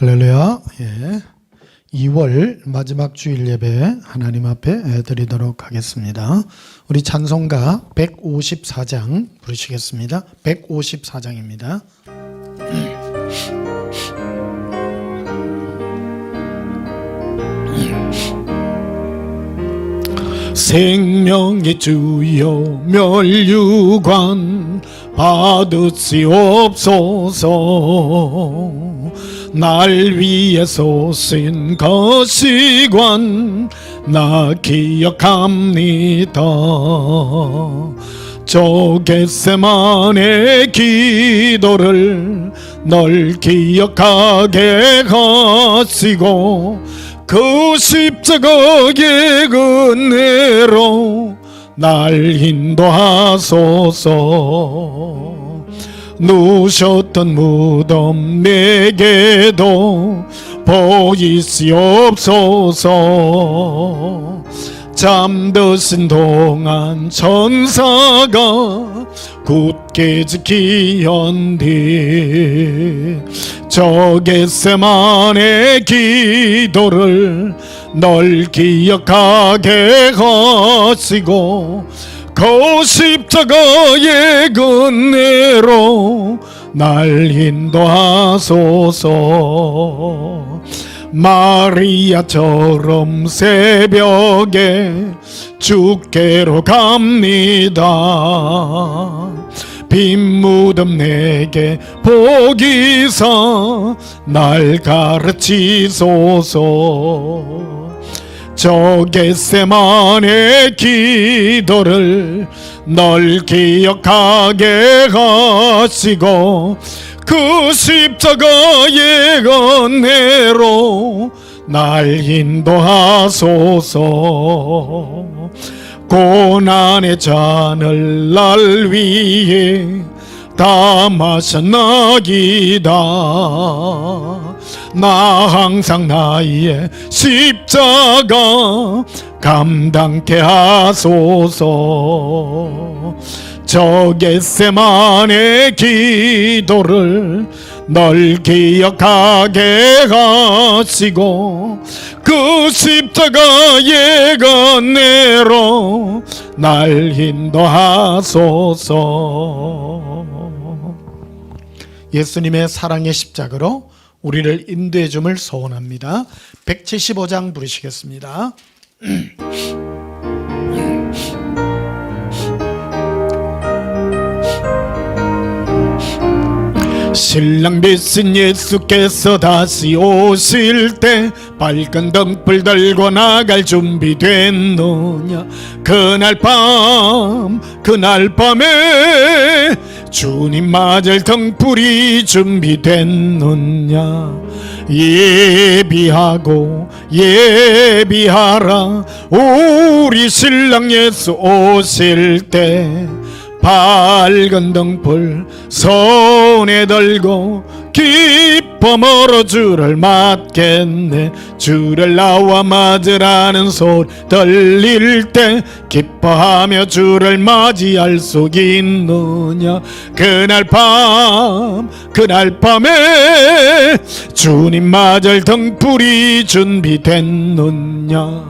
할렐루야. 2월 마지막 주일 예배 하나님 앞에 드리도록 하겠습니다. 우리 찬송가 154장 부르시겠습니다. 154장입니다. 생명의 주여 멸류관 받으시옵소서. 날 위해 쏘신 거시관 나 기억합니다. 저 겟세마네 기도를 널 기억하게 하시고 그 십자가의 은혜로 날 인도하소서. 누셨던 무덤 내게도 보이시옵소서. 잠드신 동안 천사가 굳게 지키었니. 저 겟세마네 기도를 널 기억하게 하시고 그 십자가의 은혜로 날 인도하소서. 마리아처럼 새벽에 주께로 갑니다. 빈 무덤 내게 보기사 날 가르치소서. 저 겟세마네 기도를 널 기억하게 하시고 그 십자가의 은혜로 날 인도하소서. 고난의 잔을 날 위해 다 마셨나이다. 나 항상 나의 십자가 감당케 하소서. 저 겟세마네 기도를 널 기억하게 하시고 그 십자가의 은혜로 날 인도하소서. 예수님의 사랑의 십자가로 우리를 인도해 줌을 소원합니다. 175장 부르시겠습니다. 신랑 빚은 예수께서 다시 오실 때 밝은 등불 들고 나갈 준비됐느냐. 그날 밤에 주님 맞을 등불이 준비됐느냐. 예비하라 우리 신랑 예수 오실 때 밝은 등불 손에 들고 기뻐 멀어 주를 맞겠네. 주를 나와 맞으라는 소리 들릴 때 기뻐하며 주를 맞이할 수 있느냐. 그날 밤에 주님 맞을 등불이 준비됐느냐.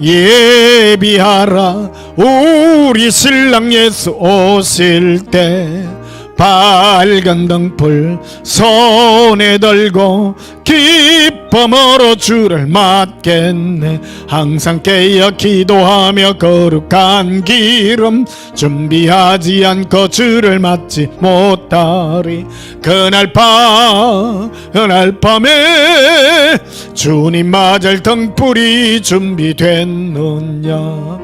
예비하라 우리 신랑 예수 오실 때 밝은 등불 손에 들고 기뻐 멀어 주를 맞겠네. 항상 깨어 기도하며 거룩한 기름 준비하지 않고 주를 맞지 못하리. 그날 밤에 주님 맞을 등불이 준비됐느냐.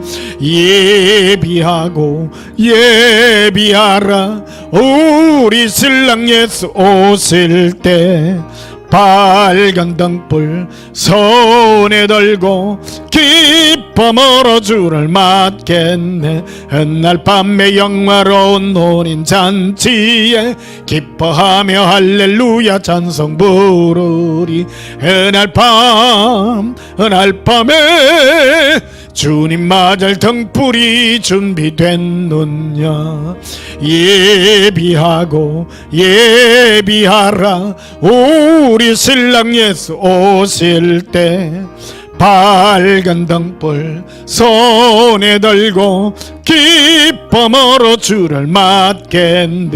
예비하라 우리 신랑 예수 오실 때 밝은 등불 손에 들고 기뻐 멀어 주를 맞겠네. 훗날 밤에 영화로운 혼인 잔치에 기뻐하며 할렐루야 찬송 부르리. 훗날 밤에 주님 맞을 등불이 준비됐느냐. 예비하고 예비하라. 우리 신랑 예수 오실 때 밝은 등불 손에 들고 기쁨으로 주를 맞겠니.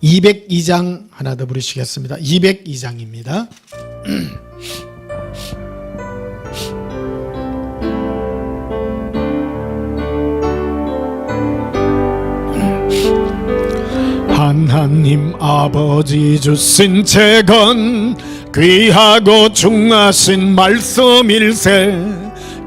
202장 하나 더 부르시겠습니다. 202장입니다. 하나님 아버지 주신 책은 귀하고 중하신 말씀일세.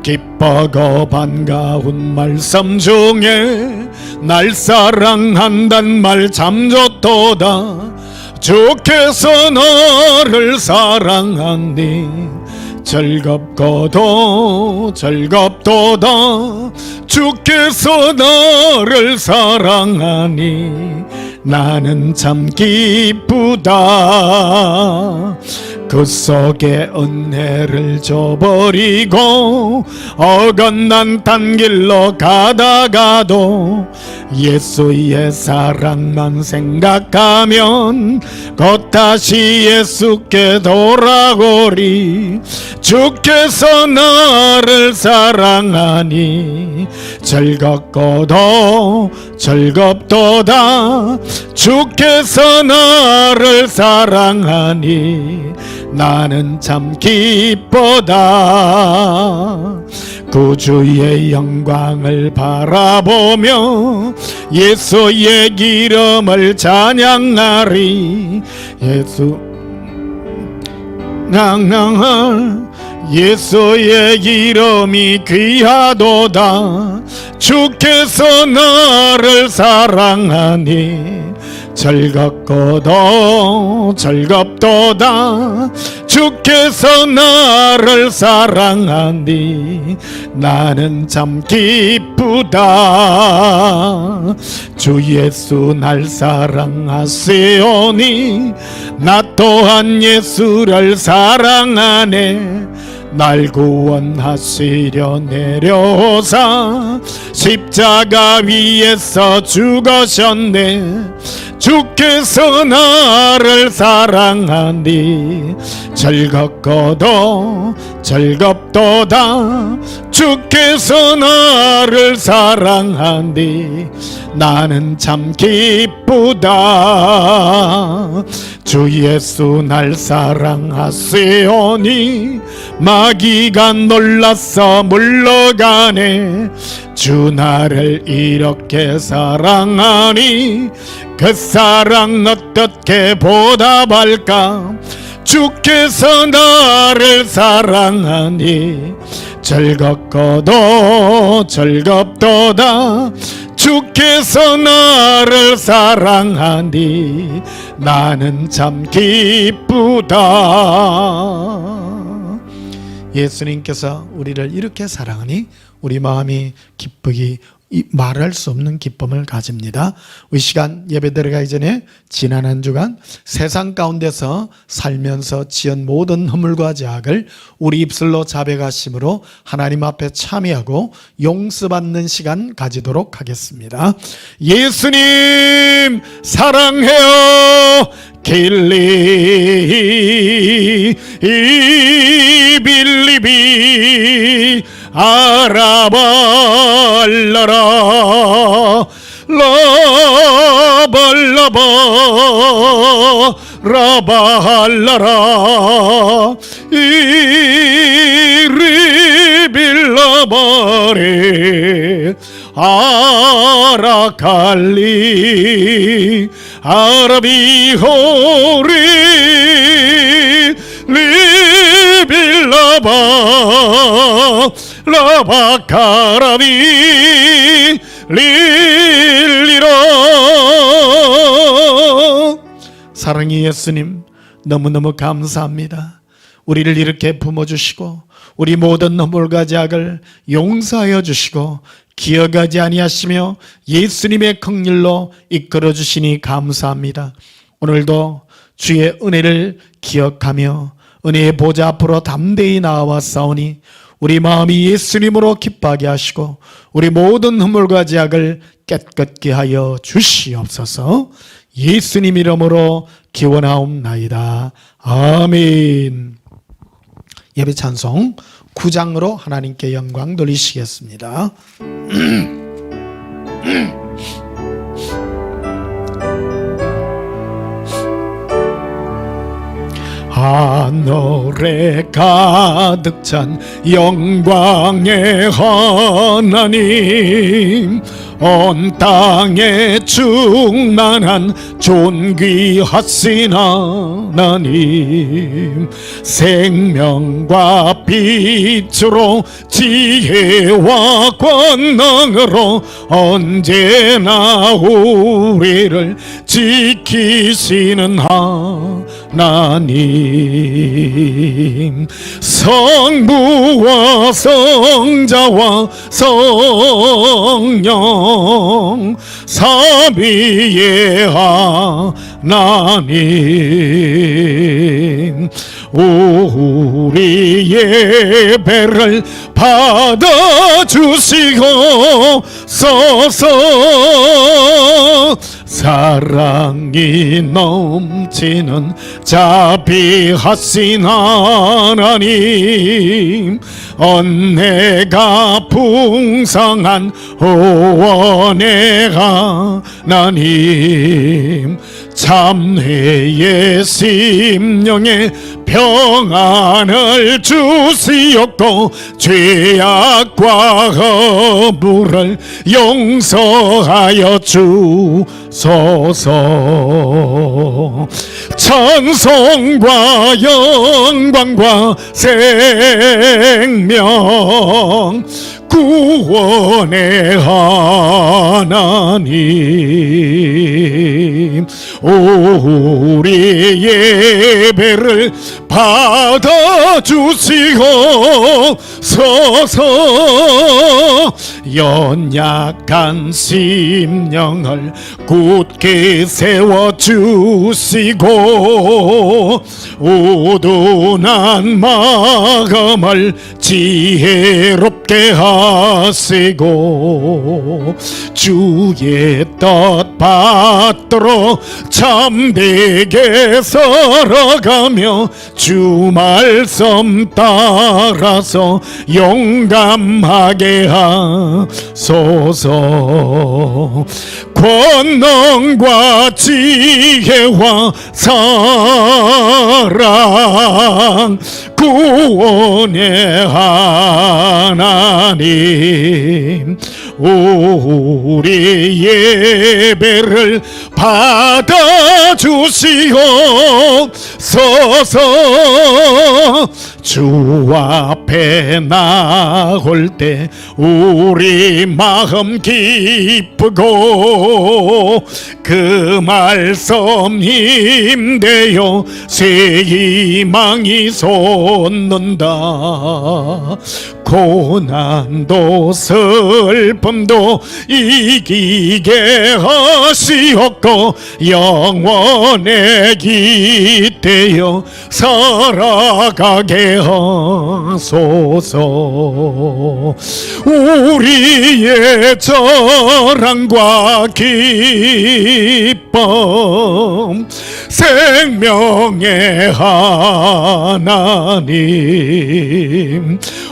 기뻐고 반가운 말씀 중에 날 사랑한단 말 참 좋도다. 주께서 너를 사랑하니 즐겁고도 즐겁도다. 주께서 너를 사랑하니 나는 참 기쁘다. 그 속에 은혜를 줘버리고 어긋난 딴 길로 가다가도 예수의 사랑만 생각하면 곧 다시 예수께 돌아오리. 주께서 나를 사랑하니 즐겁고도 즐겁도다. 주께서 나를 사랑하니 나는 참 기쁘다. 구주의 영광을 바라보며 예수의 기름을 찬양하리. 예수의 기름이 귀하도다. 주께서 나를 사랑하니 즐겁고도 즐겁도다. 주께서 나를 사랑하니 나는 참 기쁘다. 주 예수 날 사랑하시오니 나 또한 예수를 사랑하네. 날 구원하시려 내려오사 십자가 위에서 죽으셨네. 주께서 나를 사랑하니 즐겁고도 즐겁도다. 주께서 나를 사랑하니 나는 참 기쁘다. 주 예수 날 사랑하시오니 마귀가 놀라서 물러가네. 주 나를 이렇게 사랑하니 그 사랑 어떻게 보답할까. 주께서 나를 사랑하니 즐겁고도 즐겁도다. 주께서 나를 사랑하니 나는 참 기쁘다. 예수님께서 우리를 이렇게 사랑하니 우리 마음이 기쁘기 말할 수 없는 기쁨을 가집니다. 이 시간 예배 들어가기 전에 지난 한 주간 세상 가운데서 살면서 지은 모든 허물과 죄악을 우리 입술로 자백하심으로 하나님 앞에 참여하고 용서받는 시간 가지도록 하겠습니다. 예수님 사랑해요. 길리 빌리비 아라발라라 라발라바 라발라라 이리빌라바레 아라칼리 아라비호리 리빌라바 라바카라비 릴리로. 사랑의 예수님 너무너무 감사합니다. 우리를 이렇게 품어주시고 우리 모든 허물과 죄악을 용서하여 주시고 기억하지 아니하시며 예수님의 긍휼로 이끌어 주시니 감사합니다. 오늘도 주의 은혜를 기억하며 은혜의 보좌 앞으로 담대히 나아왔사오니 우리 마음이 예수님으로 기뻐하게 하시고 우리 모든 허물과 죄악을 깨끗게 하여 주시옵소서. 예수님 이름으로 기원하옵나이다. 아멘. 예배 찬송 9장으로 하나님께 영광 돌리시겠습니다. 하늘에 가득 찬 영광의 하나님, 온 땅에 충만한 존귀하신 하나님, 생명과 빛으로 지혜와 권능으로 언제나 우리를 지키시는 하나님, 성부와 성자와 성령 삼위의 하나님, 우리 예배를 받아주시고 서서 사랑이 넘치는 자비하신 하나님, 은혜가 풍성한 후원의 하나님, 참회의 심령에 평안을 주시옵고 죄악과 허물을 용서하여 주소서. 찬송과 영광과 생명 구원의 하나님, 우리 예배를 받아주시고 서서 연약한 심령을 굳게 세워주시고 우둔한 마음을 지혜롭게 하시고 주의 뜻 받들어 참되게 살아가며 주 말씀 따라서 용감하게 하소서. 권능과 지혜와 사랑 구원의 하나님, 우리 예배를 받아주시옵소서. 주 앞에 나올 때 우리 마음 기쁘고 그 말씀 힘되어 새 희망이 솟는다. 고난도 슬픔도 이기게 하시옵고 영원에 깃대어 살아가게 하소서. 우리의 자랑과 기쁨 생명의 하나님,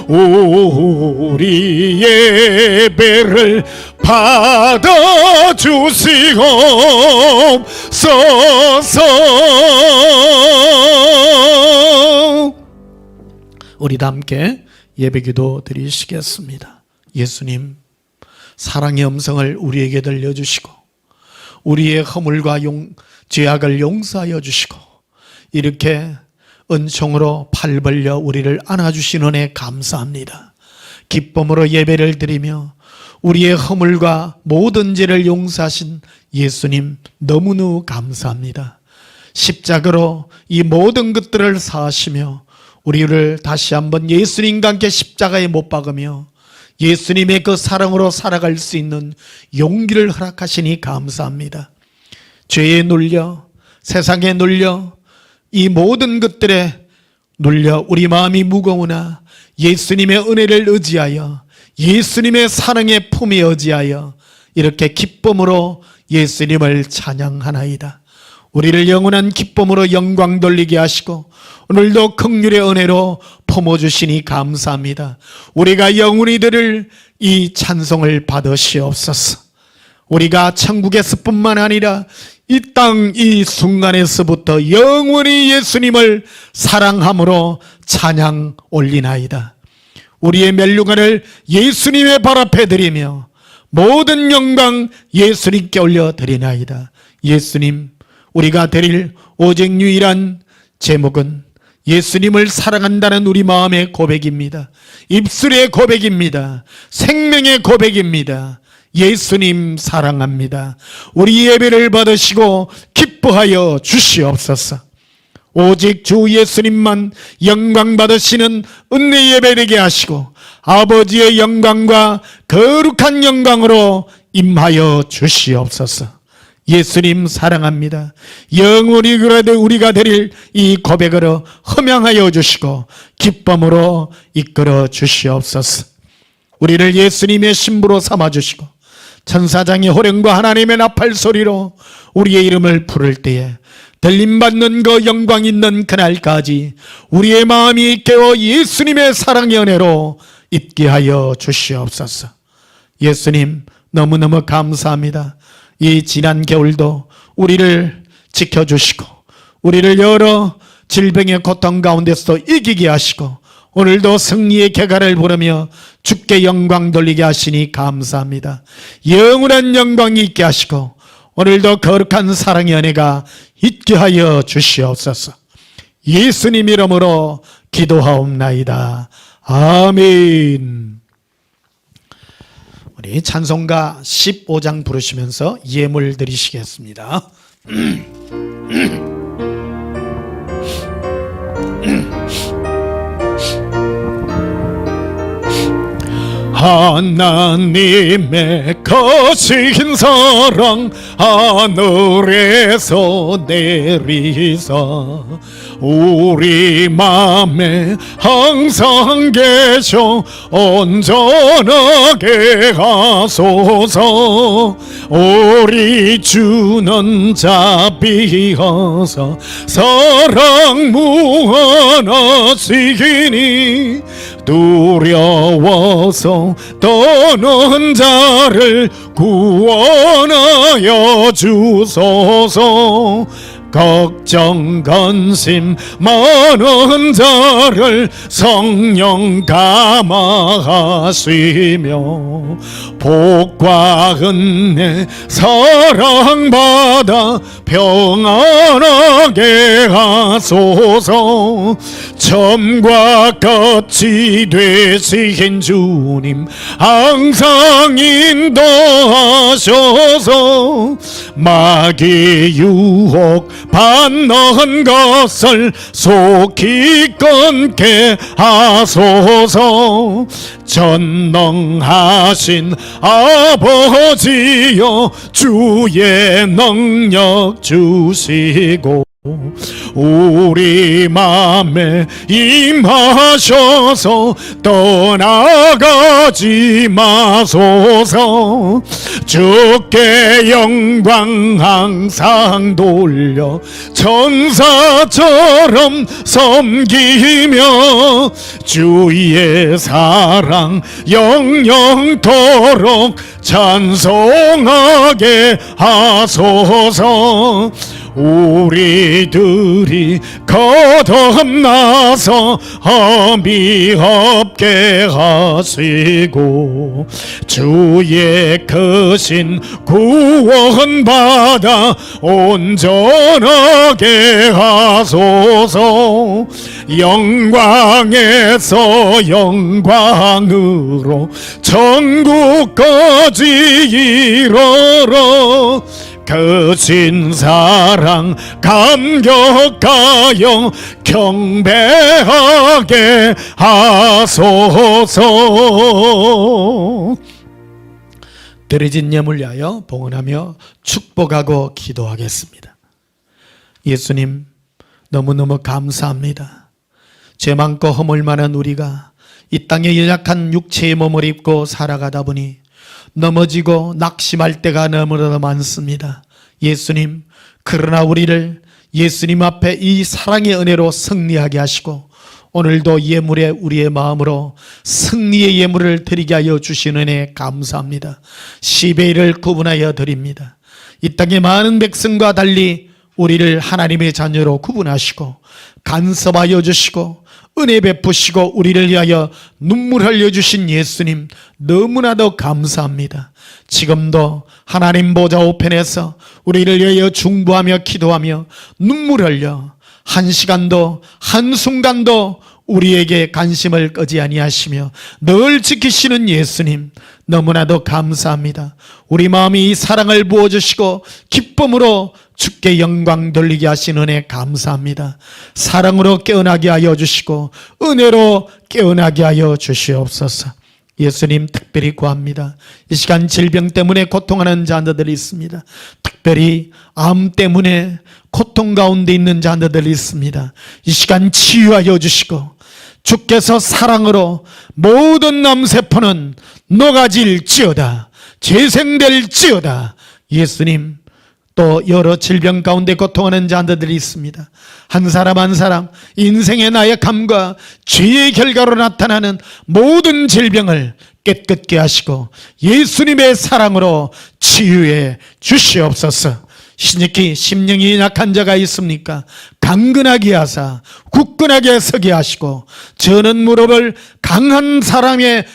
우리 예배를 받아주시옵소서. 우리 다 함께 예배기도 드리시겠습니다. 예수님, 사랑의 음성을 우리에게 들려주시고 우리의 허물과 죄악을 용서하여 주시고 이렇게 은총으로 팔 벌려 우리를 안아주신 은혜 감사합니다. 기쁨으로 예배를 드리며 우리의 허물과 모든 죄를 용서하신 예수님 너무너무 감사합니다. 십자가로 이 모든 것들을 사하시며 우리를 다시 한번 예수님과 함께 십자가에 못 박으며 예수님의 그 사랑으로 살아갈 수 있는 용기를 허락하시니 감사합니다. 죄에 눌려 세상에 눌려 이 모든 것들에 눌려 우리 마음이 무거우나 예수님의 은혜를 의지하여 예수님의 사랑의 품에 의지하여 이렇게 기쁨으로 예수님을 찬양하나이다. 우리를 영원한 기쁨으로 영광 돌리게 하시고 오늘도 긍휼의 은혜로 품어주시니 감사합니다. 우리가 영원히 들을 이 찬송을 받으시옵소서. 우리가 천국에서 뿐만 아니라 이 땅 이 순간에서부터 영원히 예수님을 사랑함으로 찬양 올리나이다. 우리의 멸류관을 예수님의 발 앞에 드리며 모든 영광 예수님께 올려드리나이다. 예수님, 우리가 드릴 오직 유일한 제목은 예수님을 사랑한다는 우리 마음의 고백입니다. 입술의 고백입니다. 생명의 고백입니다. 예수님 사랑합니다. 우리 예배를 받으시고 기뻐하여 주시옵소서. 오직 주 예수님만 영광 받으시는 은혜 예배 되게 하시고 아버지의 영광과 거룩한 영광으로 임하여 주시옵소서. 예수님 사랑합니다. 영원히 그래도 우리가 드릴 이 고백으로 흠양하여 주시고 기쁨으로 이끌어 주시옵소서. 우리를 예수님의 신부로 삼아주시고 천사장의 호령과 하나님의 나팔 소리로 우리의 이름을 부를 때에 들림받는 그 영광 있는 그날까지 우리의 마음이 깨어 예수님의 사랑의 은혜로 있게 하여 주시옵소서. 예수님 너무너무 감사합니다. 이 지난 겨울도 우리를 지켜주시고 우리를 여러 질병의 고통 가운데서도 이기게 하시고 오늘도 승리의 개가를 부르며 주께 영광 돌리게 하시니 감사합니다. 영원한 영광이 있게 하시고 오늘도 거룩한 사랑의 은혜가 있게 하여 주시옵소서. 예수님 이름으로 기도하옵나이다. 아멘. 우리 찬송가 15장 부르시면서 예물 드리시겠습니다. 하나님의 거신 사랑 하늘에서 내리사 우리 맘에 항상 계셔 온전하게 하소서. 우리 주는 자비하사 사랑 무한하시기니 두려워서 떠는 자를 구원하여 주소서. 걱정 근심 많은 자를 성령 감화하시며 복과 은혜 사랑받아 평안하게 하소서. 처음과 끝이 되신 주님 항상 인도하셔서 마귀 유혹 받는 것을 속히 끊게 하소서. 전능하신 아버지여 주의 능력 주시고 우리 맘에 임하셔서 떠나가지 마소서. 주께 영광 항상 돌려 천사처럼 섬기며 주의 사랑 영영토록 찬송하게 하소서. 우리들이 거듭나서 험이 없게 하시고 주의 크신 구원받아 온전하게 하소서. 영광에서 영광으로 천국까지 이르러 크신 사랑 감격하여 경배하게 하소서. 드려진 예물 위하여 봉헌하며 축복하고 기도하겠습니다. 예수님 너무너무 감사합니다. 죄 많고 허물 많은 우리가 이 땅에 연약한 육체의 몸을 입고 살아가다 보니 넘어지고 낙심할 때가 너무나 많습니다. 예수님, 그러나 우리를 예수님 앞에 이 사랑의 은혜로 승리하게 하시고 오늘도 예물에 우리의 마음으로 승리의 예물을 드리게 하여 주시는 은혜 감사합니다. 10의 1을 구분하여 드립니다. 이 땅의 많은 백성과 달리 우리를 하나님의 자녀로 구분하시고 간섭하여 주시고 은혜 베푸시고 우리를 위하여 눈물 흘려주신 예수님 너무나도 감사합니다. 지금도 하나님 보좌 우편에서 우리를 위하여 중보하며 기도하며 눈물 흘려 한 시간도 한순간도 우리에게 관심을 끄지 아니하시며 늘 지키시는 예수님 너무나도 감사합니다. 우리 마음이 이 사랑을 부어주시고 기쁨으로 주께 영광 돌리게 하신 은혜 감사합니다. 사랑으로 깨어나게 하여 주시고 은혜로 깨어나게 하여 주시옵소서. 예수님 특별히 구합니다. 이 시간 질병 때문에 고통하는 자들이 있습니다. 특별히 암 때문에 고통 가운데 있는 자들이 있습니다. 이 시간 치유하여 주시고 주께서 사랑으로 모든 남세포는 녹아질지어다 재생될지어다. 예수님 또 여러 질병 가운데 고통하는 자들이 있습니다. 한 사람 한 사람 인생의 나약함과 죄의 결과로 나타나는 모든 질병을 깨끗게 하시고 예수님의 사랑으로 치유해 주시옵소서. 신익히 심령이 약한 자가 있습니까? 강건하게 하사 굳건하게 서게 하시고 저는 무릎을 강한 사람의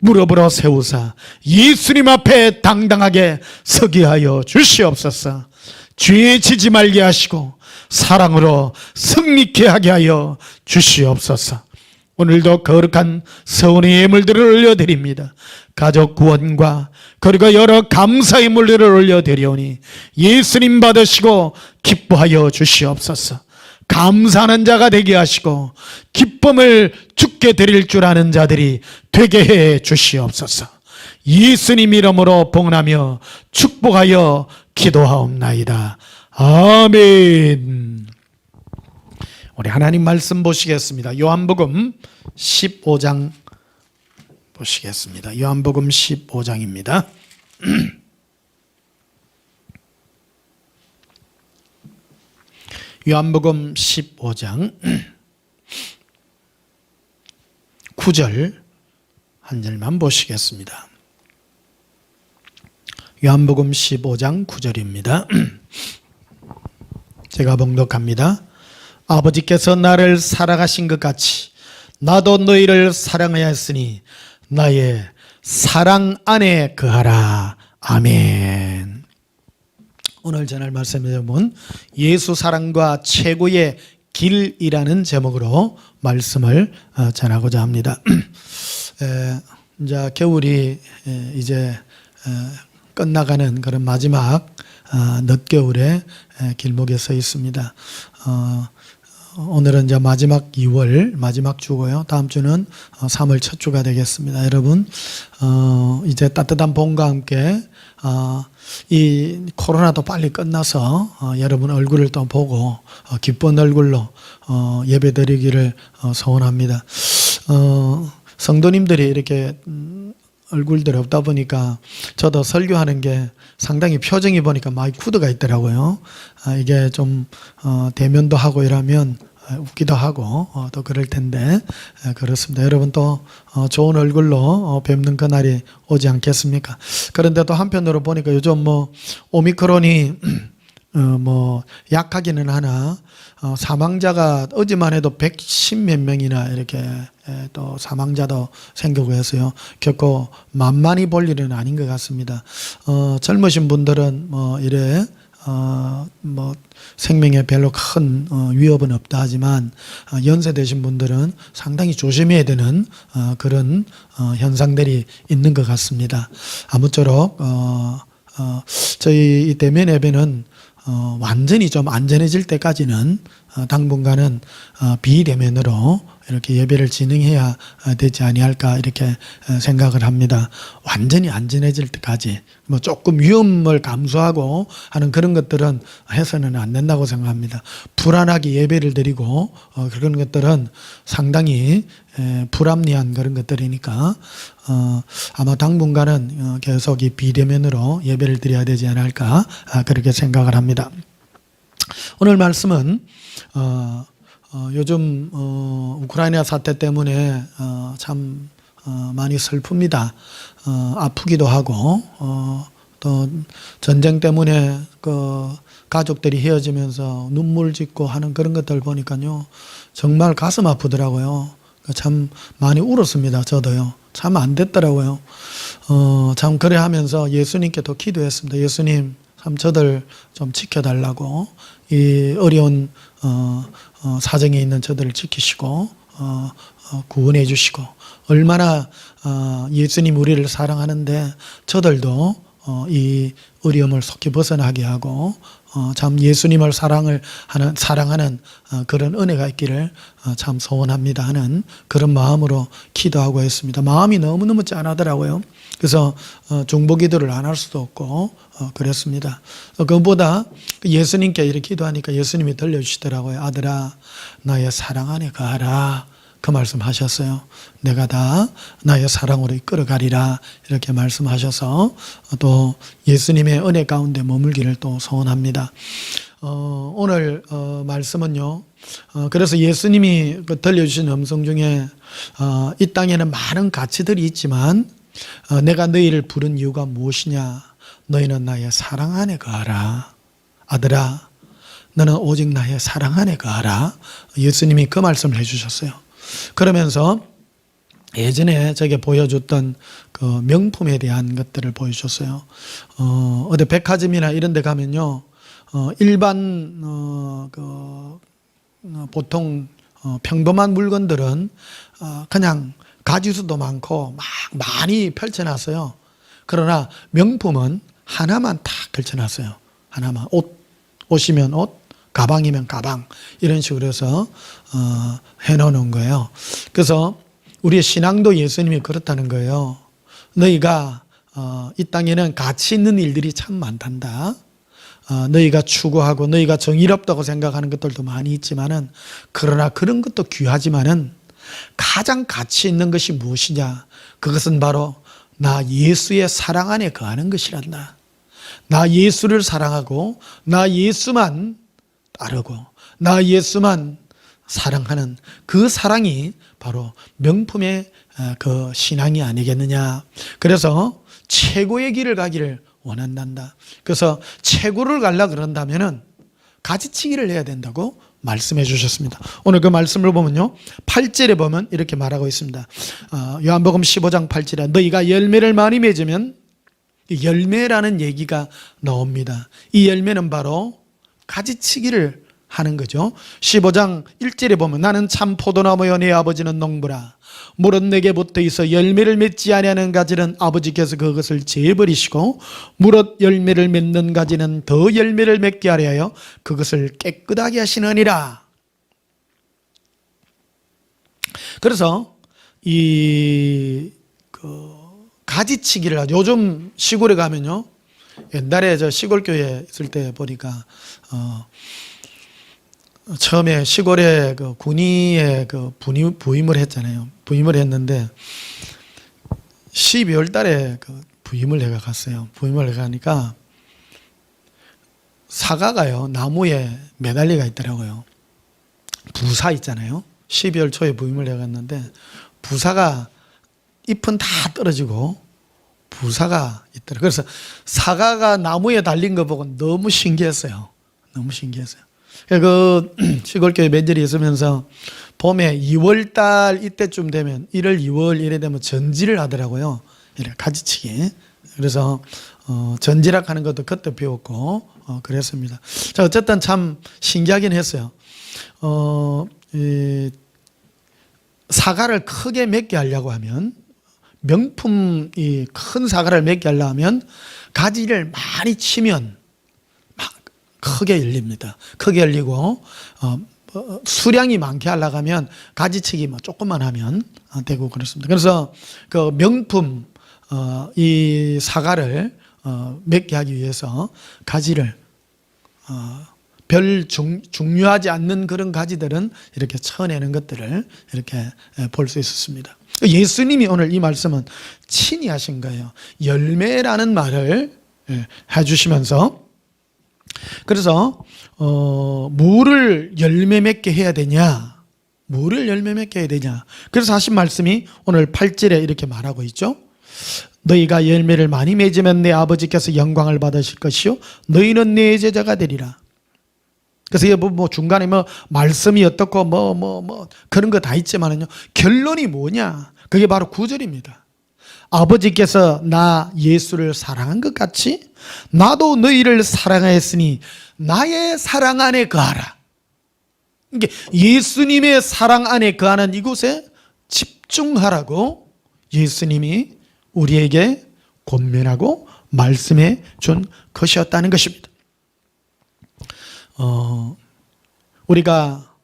무릎으로 세우사 예수님 앞에 당당하게 서게 하여 주시옵소서. 죄에 지지 말게 하시고 사랑으로 승리케 하게 하여 주시옵소서. 오늘도 거룩한 서운의 예물들을 올려드립니다. 가족 구원과 그리고 여러 감사의 물들을 올려드리오니 예수님 받으시고 기뻐하여 주시옵소서. 감사하는 자가 되게 하시고 기쁨을 주께 드릴 줄 아는 자들이 되게 해 주시옵소서. 예수님 이름으로 봉헌하며 축복하여 기도하옵나이다. 아멘. 우리 하나님 말씀 보시겠습니다. 요한복음 15장 보시겠습니다. 요한복음 15장입니다. 요한복음 15장 9절 한 절만 보시겠습니다. 요한복음 15장 9절입니다. 제가 봉독합니다. 아버지께서 나를 사랑하신 것 같이 나도 너희를 사랑하여 했으니 나의 사랑 안에 거하라. 아멘. 오늘 전할 말씀의 제목은 예수 사랑과 최고의 길이라는 제목으로 말씀을 전하고자 합니다. 이제 겨울이 이제 끝나가는 그런 마지막 늦겨울의 길목에 서 있습니다. 오늘은 이제 마지막 2월 마지막 주고요. 다음 주는 3월 첫 주가 되겠습니다. 여러분 이제 따뜻한 봄과 함께 이 코로나도 빨리 끝나서 여러분 얼굴을 또 보고 기쁜 얼굴로 예배드리기를 소원합니다. 성도님들이 이렇게 얼굴들이 없다 보니까 저도 설교하는 게 상당히 표정이 보니까 많이 굳어가 있더라고요. 이게 좀 대면도 하고 이러면 웃기도 하고 또 그럴 텐데 그렇습니다. 여러분 또 좋은 얼굴로 뵙는 그날이 오지 않겠습니까? 그런데 또 한편으로 보니까 요즘 뭐 오미크론이 뭐 약하기는 하나 사망자가 어제만 해도 110 몇 명이나 이렇게 또 사망자도 생기고 해서요. 결코 만만히 볼 일은 아닌 것 같습니다. 젊으신 분들은 뭐 이래 뭐 생명에 별로 큰 위협은 없다 하지만 연세 되신 분들은 상당히 조심해야 되는 그런 현상들이 있는 것 같습니다. 아무쪼록 저희 이 대면 예배는 완전히 좀 안전해질 때까지는 당분간은 비대면으로 이렇게 예배를 진행해야 되지 아니할까 이렇게 생각을 합니다. 완전히 안전해질 때까지 뭐 조금 위험을 감수하고 하는 그런 것들은 해서는 안 된다고 생각합니다. 불안하게 예배를 드리고 그런 것들은 상당히 불합리한 그런 것들이니까 아마 당분간은 계속 이 비대면으로 예배를 드려야 되지 않을까 그렇게 생각을 합니다. 오늘 말씀은 요즘 우크라이나 사태 때문에 참 많이 슬픕니다. 아프기도 하고 또 전쟁 때문에 그 가족들이 헤어지면서 눈물 짓고 하는 그런 것들 보니까요 정말 가슴 아프더라고요. 참 많이 울었습니다. 저도요. 참 안 됐더라고요. 참 그래 하면서 예수님께 도 기도했습니다. 예수님 참 저들 좀 지켜달라고 이 어려운 사정에 있는 저들을 지키시고 구원해 주시고 얼마나 예수님 우리를 사랑하는데 저들도 이 어려움을 속히 벗어나게 하고 참 예수님을 사랑하는 그런 은혜가 있기를 참 소원합니다 하는 그런 마음으로 기도하고 있습니다. 마음이 너무너무 짠하더라고요. 그래서 중보기도를 안 할 수도 없고 그랬습니다. 그보다 예수님께 이렇게 기도하니까 예수님이 들려주시더라고요. 아들아 나의 사랑 안에 거하라. 그 말씀하셨어요. 내가 다 나의 사랑으로 이끌어가리라 이렇게 말씀하셔서 또 예수님의 은혜 가운데 머물기를 또 소원합니다. 오늘 말씀은요. 그래서 예수님이 들려주신 음성 중에 이 땅에는 많은 가치들이 있지만 내가 너희를 부른 이유가 무엇이냐? 너희는 나의 사랑 안에 거하라. 아들아 너는 오직 나의 사랑 안에 거하라. 예수님이 그 말씀을 해주셨어요. 그러면서 예전에 제게 보여줬던 그 명품에 대한 것들을 보여줬어요. 어디 백화점이나 이런 데 가면요. 일반 보통 평범한 물건들은 그냥 가지수도 많고 막 많이 펼쳐놨어요. 그러나 명품은 하나만 딱 걸쳐놨어요. 하나만. 옷이면 옷, 가방이면 가방 이런 식으로 해서 해놓는 거예요. 그래서 우리의 신앙도 예수님이 그렇다는 거예요. 너희가 이 땅에는 가치 있는 일들이 참 많단다. 너희가 추구하고 너희가 정의롭다고 생각하는 것들도 많이 있지만은 그러나 그런 것도 귀하지만은 가장 가치 있는 것이 무엇이냐? 그것은 바로 나 예수의 사랑 안에 거하는 것이란다. 나 예수를 사랑하고 나 예수만 따르고 나 예수만 사랑하는 그 사랑이 바로 명품의 그 신앙이 아니겠느냐. 그래서 최고의 길을 가기를 원한단다. 그래서 최고를 가려고 그런다면은 가지치기를 해야 된다고 말씀해 주셨습니다. 오늘 그 말씀을 보면요 8절에 보면 이렇게 말하고 있습니다. 요한복음 15장 8절에 너희가 열매를 많이 맺으면 열매라는 얘기가 나옵니다. 이 열매는 바로 가지치기를 하는 거죠. 15장 1절에 보면 나는 참 포도나무여 내 아버지는 농부라. 물은 내게 붙어 있어 열매를 맺지 아니하는 가지는 아버지께서 그것을 제버리시고 무릇 열매를 맺는 가지는 더 열매를 맺게 하려 하여 그것을 깨끗하게 하시느니라. 그래서 이 가지치기를 하죠. 요즘 시골에 가면요. 옛날에 저 시골 교회에 있을 때 보니까 처음에 시골에 그 군의에 그 부임을 했잖아요. 부임을 했는데 12월 달에 그 부임을 내가 갔어요. 부임을 가니까 사과가요 나무에 매달려가 있더라고요. 부사 있잖아요. 12월 초에 부임을 내가 갔는데 부사가 잎은 다 떨어지고 부사가 있더라고요. 그래서 사과가 나무에 달린 거 보고 너무 신기했어요. 너무 신기했어요. 그 시골교회 면접이 있으면서 봄에 2월 달 이때쯤 되면 1월, 2월 이래 되면 전지를 하더라고요. 이래 가지치기. 그래서 전지락 하는 것도 그때 배웠고 그랬습니다. 자, 어쨌든 참 신기하긴 했어요. 이 사과를 크게 맺게 하려고 하면 명품 이 큰 사과를 맺게 하려면 가지를 많이 치면 막 크게 열립니다. 크게 열리고 수량이 많게 하려고 하면 가지치기 뭐 조금만 하면 되고 그렇습니다. 그래서 그 명품 이 사과를 맺게 하기 위해서 가지를 별 중요하지 않는 그런 가지들은 이렇게 쳐내는 것들을 이렇게 볼 수 있었습니다. 예수님이 오늘 이 말씀은 친히 하신 거예요. 열매라는 말을 해주시면서, 그래서 뭐를 열매 맺게 해야 되냐, 뭐를 열매 맺게 해야 되냐. 그래서 하신 말씀이 오늘 8절에 이렇게 말하고 있죠. 너희가 열매를 많이 맺으면 내 아버지께서 영광을 받으실 것이요 너희는 내 제자가 되리라. 그래서 뭐 중간에 뭐 말씀이 어떻고 뭐 그런 거 다 있지만은요, 결론이 뭐냐? 그게 바로 9절입니다. 아버지께서 나 예수를 사랑한 것 같이 나도 너희를 사랑하였으니 나의 사랑 안에 거하라. 이게 예수님의 사랑 안에 거하는 이곳에 집중하라고 예수님이 우리에게 권면하고 말씀해 준 것이었다는 것입니다. 우리가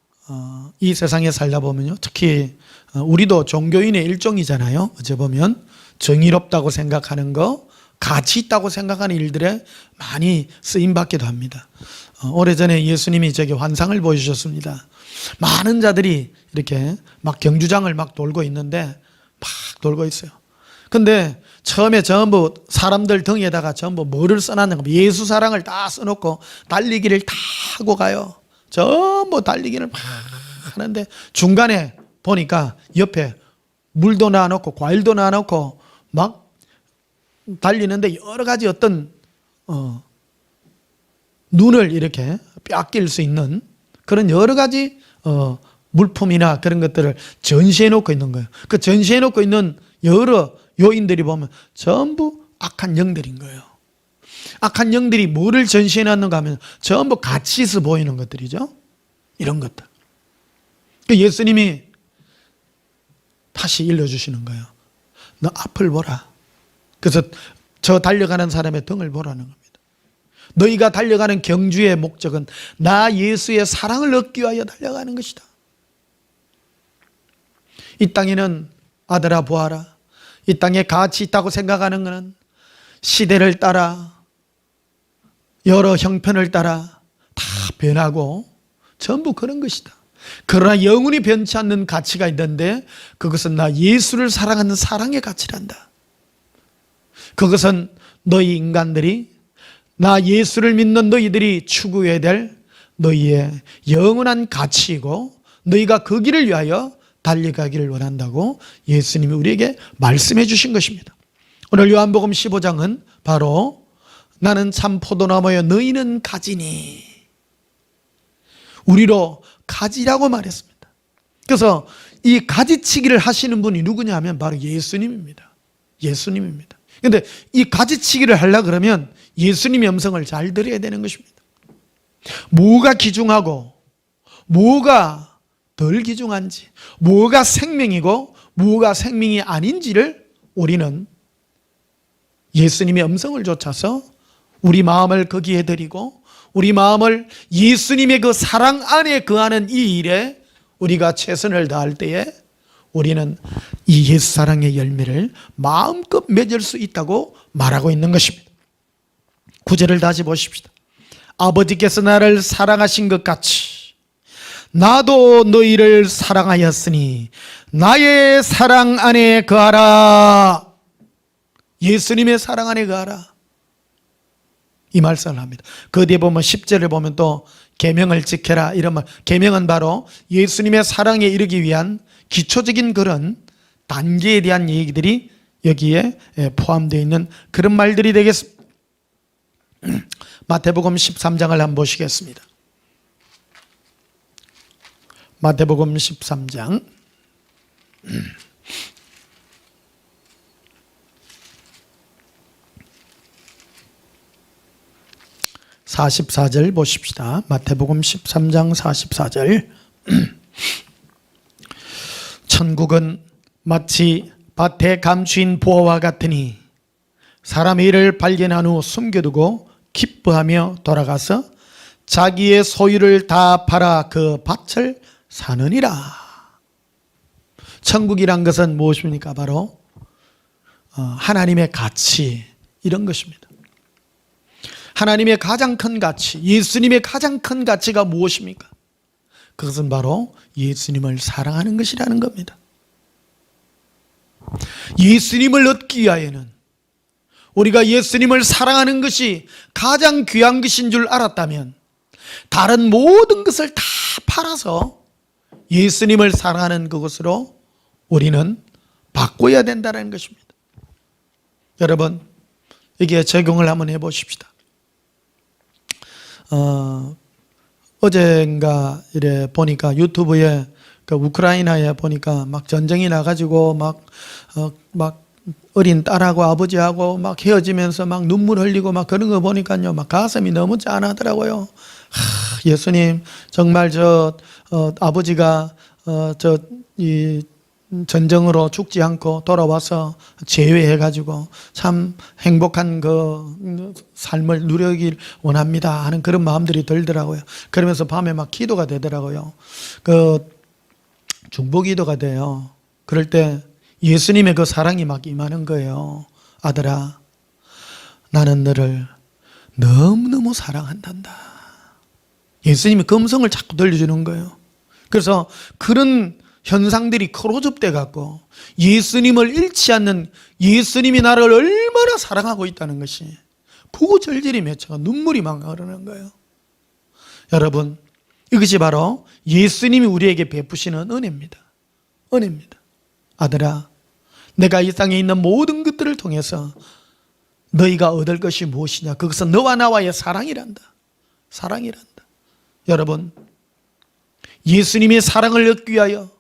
이 세상에 살다 보면요, 특히 우리도 종교인의 일종이잖아요. 어째 보면 정의롭다고 생각하는 거, 가치 있다고 생각하는 일들에 많이 쓰임받기도 합니다. 오래전에 예수님이 저에게 환상을 보여주셨습니다. 많은 자들이 이렇게 막 경주장을 막 돌고 있는데 막 돌고 있어요. 근데 처음에 전부 사람들 등에다가 전부 뭐를 써놨는가, 예수 사랑을 다 써놓고 달리기를 다 하고 가요. 전부 달리기를 막 하는데 중간에 보니까 옆에 물도 놔놓고 과일도 놔놓고 막 달리는데 여러 가지 어떤 눈을 이렇게 뺏길 수 있는 그런 여러 가지 물품이나 그런 것들을 전시해 놓고 있는 거예요. 그 전시해 놓고 있는 여러 요인들이 보면 전부 악한 영들인 거예요. 악한 영들이 뭐를 전시해 놨는가 하면 전부 가치 있어 보이는 것들이죠. 이런 것들. 예수님이 다시 일러주시는 거예요. 너 앞을 보라. 그래서 저 달려가는 사람의 등을 보라는 겁니다. 너희가 달려가는 경주의 목적은 나 예수의 사랑을 얻기 위하여 달려가는 것이다. 이 땅에는 아들아 보아라. 이 땅에 가치 있다고 생각하는 것은 시대를 따라 여러 형편을 따라 다 변하고 전부 그런 것이다. 그러나 영원히 변치 않는 가치가 있는데 그것은 나 예수를 사랑하는 사랑의 가치란다. 그것은 너희 인간들이, 나 예수를 믿는 너희들이 추구해야 될 너희의 영원한 가치이고 너희가 그 길을 위하여 달려가기를 원한다고 예수님이 우리에게 말씀해 주신 것입니다. 오늘 요한복음 15장은 바로 나는 참 포도나무여 너희는 가지니, 우리로 가지라고 말했습니다. 그래서 이 가지치기를 하시는 분이 누구냐 하면 바로 예수님입니다. 예수님입니다. 그런데 이 가지치기를 하려고 그러면 예수님의 음성을 잘 들어야 되는 것입니다. 뭐가 귀중하고 뭐가 덜 귀중한지, 뭐가 생명이고 뭐가 생명이 아닌지를 우리는 예수님의 음성을 좇아서 우리 마음을 거기에 드리고 우리 마음을 예수님의 그 사랑 안에 거하는 이 일에 우리가 최선을 다할 때에 우리는 이 예수 사랑의 열매를 마음껏 맺을 수 있다고 말하고 있는 것입니다. 9절을 다시 보십시다. 아버지께서 나를 사랑하신 것 같이 나도 너희를 사랑하였으니 나의 사랑 안에 거하라. 예수님의 사랑 안에 거하라. 이 말씀을 합니다. 그 뒤에 보면 10절을 보면 또 계명을 지켜라 이런 말. 계명은 바로 예수님의 사랑에 이르기 위한 기초적인 그런 단계에 대한 얘기들이 여기에 포함되어 있는 그런 말들이 되겠습니다. 마태복음 13장을 한번 보시겠습니다. 마태복음 13장 44절 보십시다. 마태복음 13장 44절. 천국은 마치 밭에 감추인 보화와 같으니 사람의 일을 발견한 후 숨겨두고 기뻐하며 돌아가서 자기의 소유를 다 팔아 그 밭을 사느니라. 천국이란 것은 무엇입니까? 바로 하나님의 가치, 이런 것입니다. 하나님의 가장 큰 가치, 예수님의 가장 큰 가치가 무엇입니까? 그것은 바로 예수님을 사랑하는 것이라는 겁니다. 예수님을 얻기 위하여는 우리가 예수님을 사랑하는 것이 가장 귀한 것인 줄 알았다면 다른 모든 것을 다 팔아서 예수님을 사랑하는 그것으로 우리는 바꿔야 된다는 것입니다. 여러분, 이게 적용을 한번 해보십시다. 어젠가 이래 보니까 유튜브에 그 우크라이나에 보니까 막 전쟁이 나가지고 막 어린 딸하고 아버지하고 막 헤어지면서 막 눈물 흘리고 막 그런 거 보니까요, 막 가슴이 너무 짠하더라고요. 예수님, 정말 아버지가 이 전쟁으로 죽지 않고 돌아와서 재회해가지고 참 행복한 그 삶을 누리길 원합니다 하는 그런 마음들이 들더라고요. 그러면서 밤에 막 기도가 되더라고요. 그 중보기도가 돼요. 그럴 때 예수님의 그 사랑이 막 임하는 거예요. 아들아, 나는 너를 너무너무 사랑한단다. 예수님이 그 음성을 자꾸 들려주는 거예요. 그래서 그런 현상들이 크로즈돼 갖고 예수님을 잃지 않는, 예수님이 나를 얼마나 사랑하고 있다는 것이 구구절절히 맺혀가 눈물이 막 흐르는 거예요. 여러분, 이것이 바로 예수님이 우리에게 베푸시는 은혜입니다. 은혜입니다. 아들아, 내가 이 땅에 있는 모든 것들을 통해서 너희가 얻을 것이 무엇이냐? 그것은 너와 나와의 사랑이란다. 사랑이란다. 여러분, 예수님의 사랑을 얻기 위하여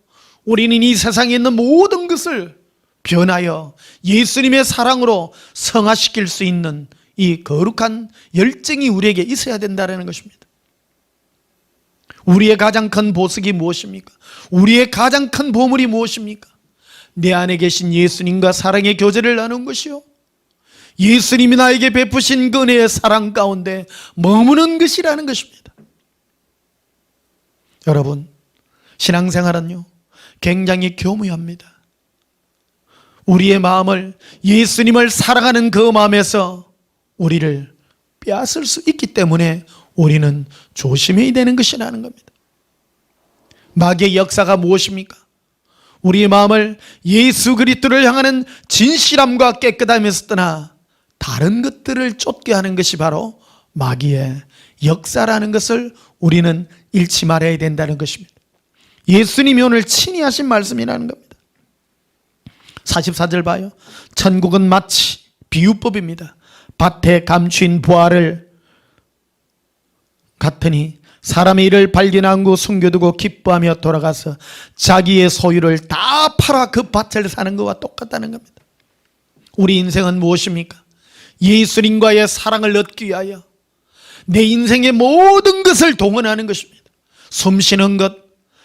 우리는 이 세상에 있는 모든 것을 변하여 예수님의 사랑으로 성화시킬 수 있는 이 거룩한 열정이 우리에게 있어야 된다는 것입니다. 우리의 가장 큰 보석이 무엇입니까? 우리의 가장 큰 보물이 무엇입니까? 내 안에 계신 예수님과 사랑의 교제를 나눈 것이요, 예수님이 나에게 베푸신 그 은혜의 사랑 가운데 머무는 것이라는 것입니다. 여러분, 신앙생활은요 굉장히 교묘합니다. 우리의 마음을 예수님을 사랑하는 그 마음에서 우리를 빼앗을 수 있기 때문에 우리는 조심해야 되는 것이라는 겁니다. 마귀의 역사가 무엇입니까? 우리의 마음을 예수 그리스도를 향하는 진실함과 깨끗함에서 떠나 다른 것들을 쫓게 하는 것이 바로 마귀의 역사라는 것을 우리는 잃지 말아야 된다는 것입니다. 예수님이 오늘 친히 하신 말씀이라는 겁니다. 44절 봐요. 천국은 마치 비유법입니다. 밭에 감추인 보화를 같으니 사람의 일을 발견하고 숨겨두고 기뻐하며 돌아가서 자기의 소유를 다 팔아 그 밭을 사는 것과 똑같다는 겁니다. 우리 인생은 무엇입니까? 예수님과의 사랑을 얻기 위하여 내 인생의 모든 것을 동원하는 것입니다. 숨 쉬는 것,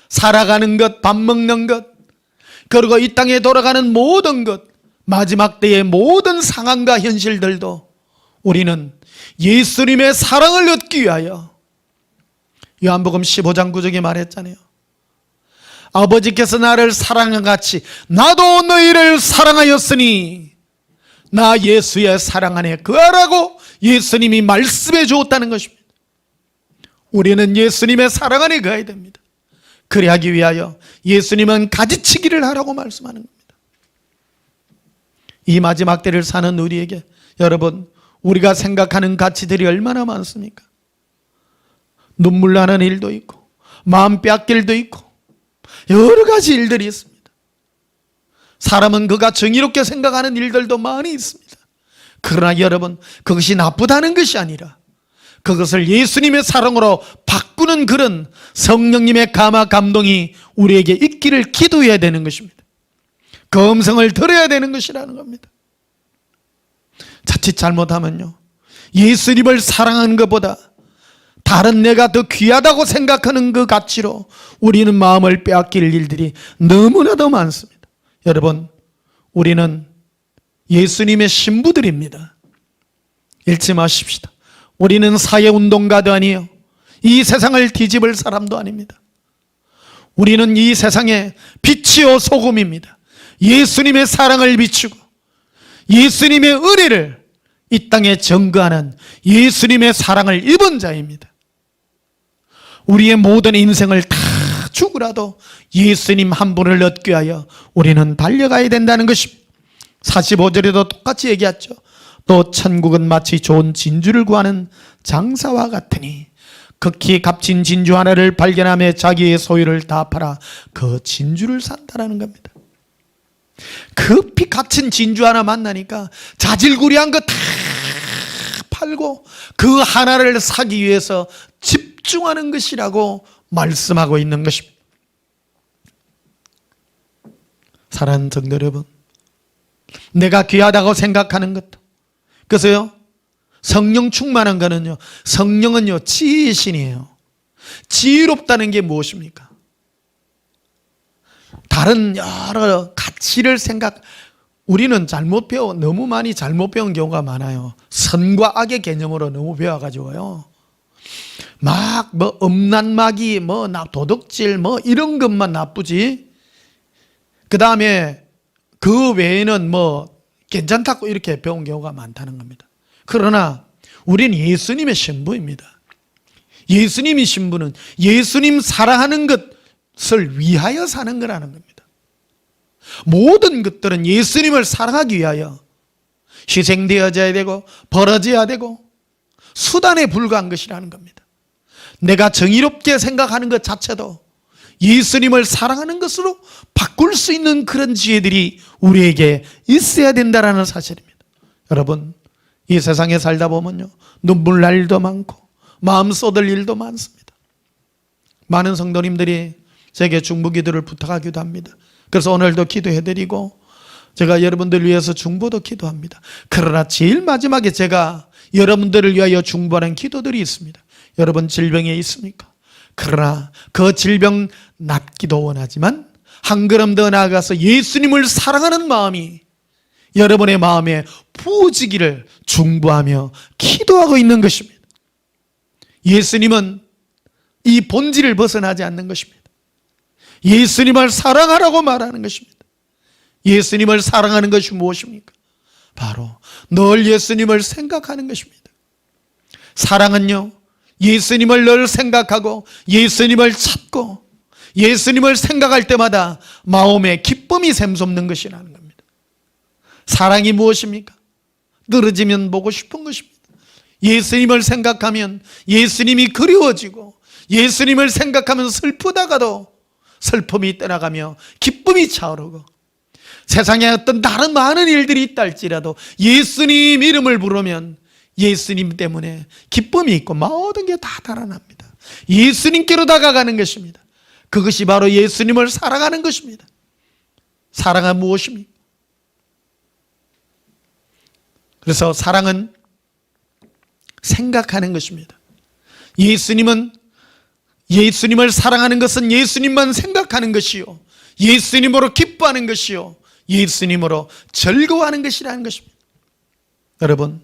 살아가는 것, 밥 먹는 것, 그리고 이 땅에 돌아가는 모든 것, 마지막 때의 모든 상황과 현실들도 우리는 예수님의 사랑을 얻기 위하여, 요한복음 15장 9절에 말했잖아요. 아버지께서 나를 사랑한 같이 나도 너희를 사랑하였으니 나 예수의 사랑 안에 거하라고 예수님이 말씀해 주었다는 것입니다. 우리는 예수님의 사랑 안에 거해야 됩니다. 그래 하기 위하여 예수님은 가지치기를 하라고 말씀하는 겁니다. 이 마지막 때를 사는 우리에게, 여러분, 우리가 생각하는 가치들이 얼마나 많습니까? 눈물 나는 일도 있고 마음 빼앗길 일도 있고 여러 가지 일들이 있습니다. 사람은 그가 정의롭게 생각하는 일들도 많이 있습니다. 그러나 여러분, 그것이 나쁘다는 것이 아니라 그것을 예수님의 사랑으로 바꾸는 그런 성령님의 감화 감동이 우리에게 있기를 기도해야 되는 것입니다. 그 음성을 들어야 되는 것이라는 겁니다. 자칫 잘못하면요, 예수님을 사랑하는 것보다 다른 내가 더 귀하다고 생각하는 그 가치로 우리는 마음을 빼앗길 일들이 너무나도 많습니다. 여러분, 우리는 예수님의 신부들입니다. 잃지 마십시다. 우리는 사회운동가도 아니에요. 이 세상을 뒤집을 사람도 아닙니다. 우리는 이 세상의 빛이요 소금입니다. 예수님의 사랑을 비추고 예수님의 은혜를 이 땅에 증거하는 예수님의 사랑을 입은 자입니다. 우리의 모든 인생을 다 주고라도 예수님 한 분을 얻기 위하여 우리는 달려가야 된다는 것입니다. 45절에도 똑같이 얘기했죠. 또 천국은 마치 좋은 진주를 구하는 장사와 같으니 극히 값진 진주 하나를 발견하며 자기의 소유를 다 팔아 그 진주를 산다라는 겁니다. 급히 값진 진주 하나 만나니까 자질구레한 거 다 팔고 그 하나를 사기 위해서 집중하는 것이라고 말씀하고 있는 것입니다. 사랑하는 성도 여러분, 내가 귀하다고 생각하는 것도, 그래서요 성령 충만한 거는요, 성령은요 지혜신이에요. 지혜롭다는 게 무엇입니까? 다른 여러 가치를 우리는 너무 많이 잘못 배운 경우가 많아요. 선과 악의 개념으로 너무 배워가지고요, 막 음란마귀, 도덕질, 이런 것만 나쁘지, 그 다음에 그 외에는 괜찮다고 이렇게 배운 경우가 많다는 겁니다. 그러나 우리는 예수님의 신부입니다. 예수님의 신부는 예수님 사랑하는 것을 위하여 사는 거라는 겁니다. 모든 것들은 예수님을 사랑하기 위하여 희생되어져야 되고 벌어져야 되고 수단에 불과한 것이라는 겁니다. 내가 정의롭게 생각하는 것 자체도 예수님을 사랑하는 것으로 바꿀 수 있는 그런 지혜들이 우리에게 있어야 된다는 사실입니다. 여러분, 이 세상에 살다 보면요, 눈물 날 일도 많고 마음 쏟을 일도 많습니다. 많은 성도님들이 제게 중보기도를 부탁하기도 합니다. 그래서 오늘도 기도해드리고 제가 여러분들을 위해서 중보도 기도합니다. 그러나 제일 마지막에 제가 여러분들을 위하여 중보하는 기도들이 있습니다. 여러분 질병에 있습니까? 그러나 그 질병 낫기도 원하지만 한 걸음 더 나아가서 예수님을 사랑하는 마음이 여러분의 마음에 부어지기를 중보하며 기도하고 있는 것입니다. 예수님은 이 본질을 벗어나지 않는 것입니다. 예수님을 사랑하라고 말하는 것입니다. 예수님을 사랑하는 것이 무엇입니까? 바로 늘 예수님을 생각하는 것입니다. 사랑은요, 예수님을 늘 생각하고 예수님을 찾고 예수님을 생각할 때마다 마음에 기쁨이 샘솟는 것이라는 겁니다. 사랑이 무엇입니까? 늘어지면 보고 싶은 것입니다. 예수님을 생각하면 예수님이 그리워지고 예수님을 생각하면 슬프다가도 슬픔이 떠나가며 기쁨이 차오르고 세상에 어떤 다른 많은 일들이 있다 할지라도 예수님 이름을 부르면 예수님 때문에 기쁨이 있고 모든 게 다 달아납니다. 예수님께로 다가가는 것입니다. 그것이 바로 예수님을 사랑하는 것입니다. 사랑은 무엇입니까? 그래서 사랑은 생각하는 것입니다. 예수님을 사랑하는 것은 예수님만 생각하는 것이요, 예수님으로 기뻐하는 것이요, 예수님으로 즐거워하는 것이라는 것입니다. 여러분,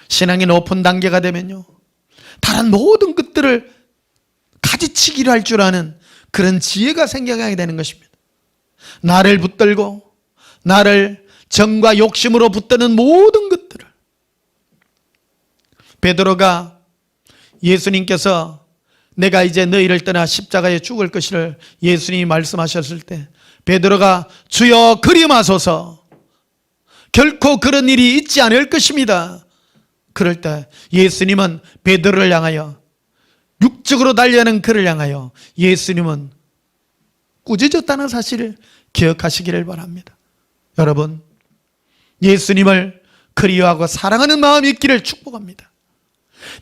신앙이 높은 단계가 되면요, 다른 모든 것들을 가지치기로 할 줄 아는 그런 지혜가 생겨나게 되는 것입니다. 나를 붙들고 나를 정과 욕심으로 붙드는 모든 것들을, 베드로가 예수님께서 내가 이제 너희를 떠나 십자가에 죽을 것을 예수님이 말씀하셨을 때 베드로가 주여 그리마소서, 결코 그런 일이 있지 않을 것입니다. 그럴 때 예수님은 베드로를 향하여, 육적으로 달려는 그를 향하여 예수님은 꾸짖었다는 사실을 기억하시기를 바랍니다. 여러분, 예수님을 그리워하고 사랑하는 마음이 있기를 축복합니다.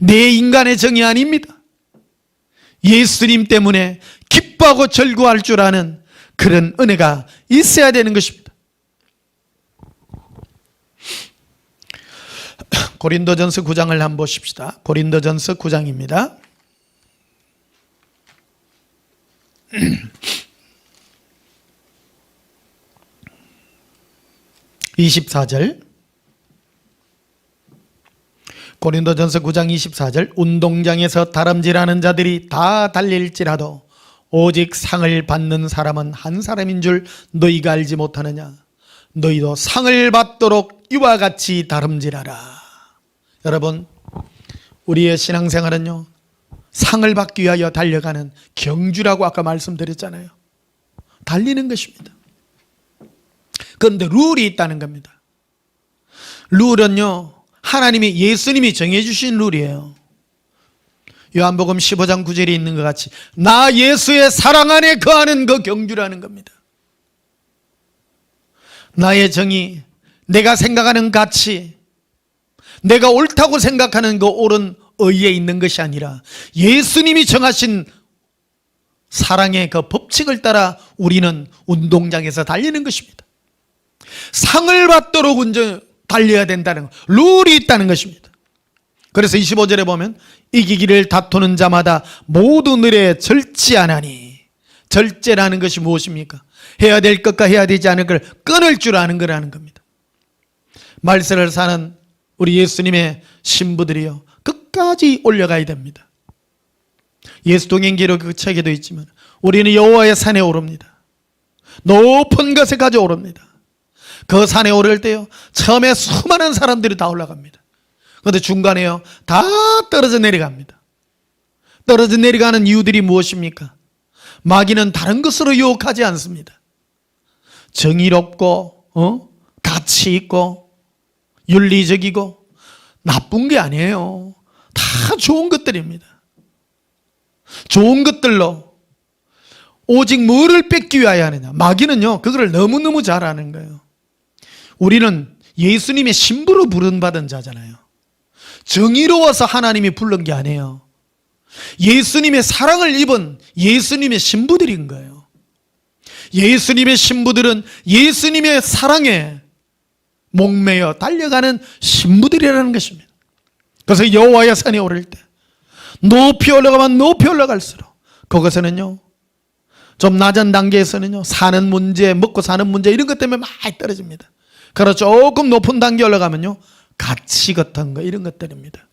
내 인간의 정이 아닙니다. 예수님 때문에 기뻐하고 즐거워할 줄 아는 그런 은혜가 있어야 되는 것입니다. 고린도전서 9장을 한번 보십시다. 고린도전서 9장입니다. 24절 고린도전서 9장 24절 운동장에서 다름질하는 자들이 다 달릴지라도 오직 상을 받는 사람은 한 사람인 줄 너희가 알지 못하느냐. 너희도 상을 받도록 이와 같이 다름질하라. 여러분, 우리의 신앙생활은요, 상을 받기 위하여 달려가는 경주라고 아까 말씀드렸잖아요. 달리는 것입니다. 그런데 룰이 있다는 겁니다. 룰은요, 하나님이, 예수님이 정해주신 룰이에요. 요한복음 15장 9절에 있는 것 같이 나 예수의 사랑 안에 거하는 그 경주라는 겁니다. 나의 정의, 내가 생각하는 가치, 내가 옳다고 생각하는 그 옳은 의에 있는 것이 아니라 예수님이 정하신 사랑의 그 법칙을 따라 우리는 운동장에서 달리는 것입니다. 상을 받도록 달려야 된다는 것, 룰이 있다는 것입니다. 그래서 25절에 보면 이기기를 다투는 자마다 모두 늘에 절제하나니, 절제라는 것이 무엇입니까? 해야 될 것과 해야 되지 않을 걸 끊을 줄 아는 거라는 겁니다. 말세를 사는 우리 예수님의 신부들이요, 끝까지 올라가야 됩니다. 예수동행기록 그 책에도 있지만 우리는 여호와의 산에 오릅니다. 높은 것에 가져 오릅니다. 그 산에 오를 때요, 처음에 수많은 사람들이 다 올라갑니다. 그런데 중간에요, 다 떨어져 내려갑니다. 떨어져 내려가는 이유들이 무엇입니까? 마귀는 다른 것으로 유혹하지 않습니다. 정의롭고 가치 있고 윤리적이고 나쁜 게 아니에요. 다 좋은 것들입니다. 좋은 것들로 오직 뭐를 뺏기 위하여 하느냐. 마귀는요, 그거를 너무너무 잘 아는 거예요. 우리는 예수님의 신부로 부름받은 자잖아요. 정의로워서 하나님이 부른 게 아니에요. 예수님의 사랑을 입은 예수님의 신부들인 거예요. 예수님의 신부들은 예수님의 사랑에 목매여 달려가는 신부들이라는 것입니다. 그래서 여호와의 산에 오를 때 높이 올라가면 높이 올라갈수록 그것에는요, 좀 낮은 단계에서는요, 사는 문제, 먹고 사는 문제 이런 것 때문에 많이 떨어집니다. 그러나 조금 높은 단계 올라가면요, 가치 같은 거 이런 것들입니다.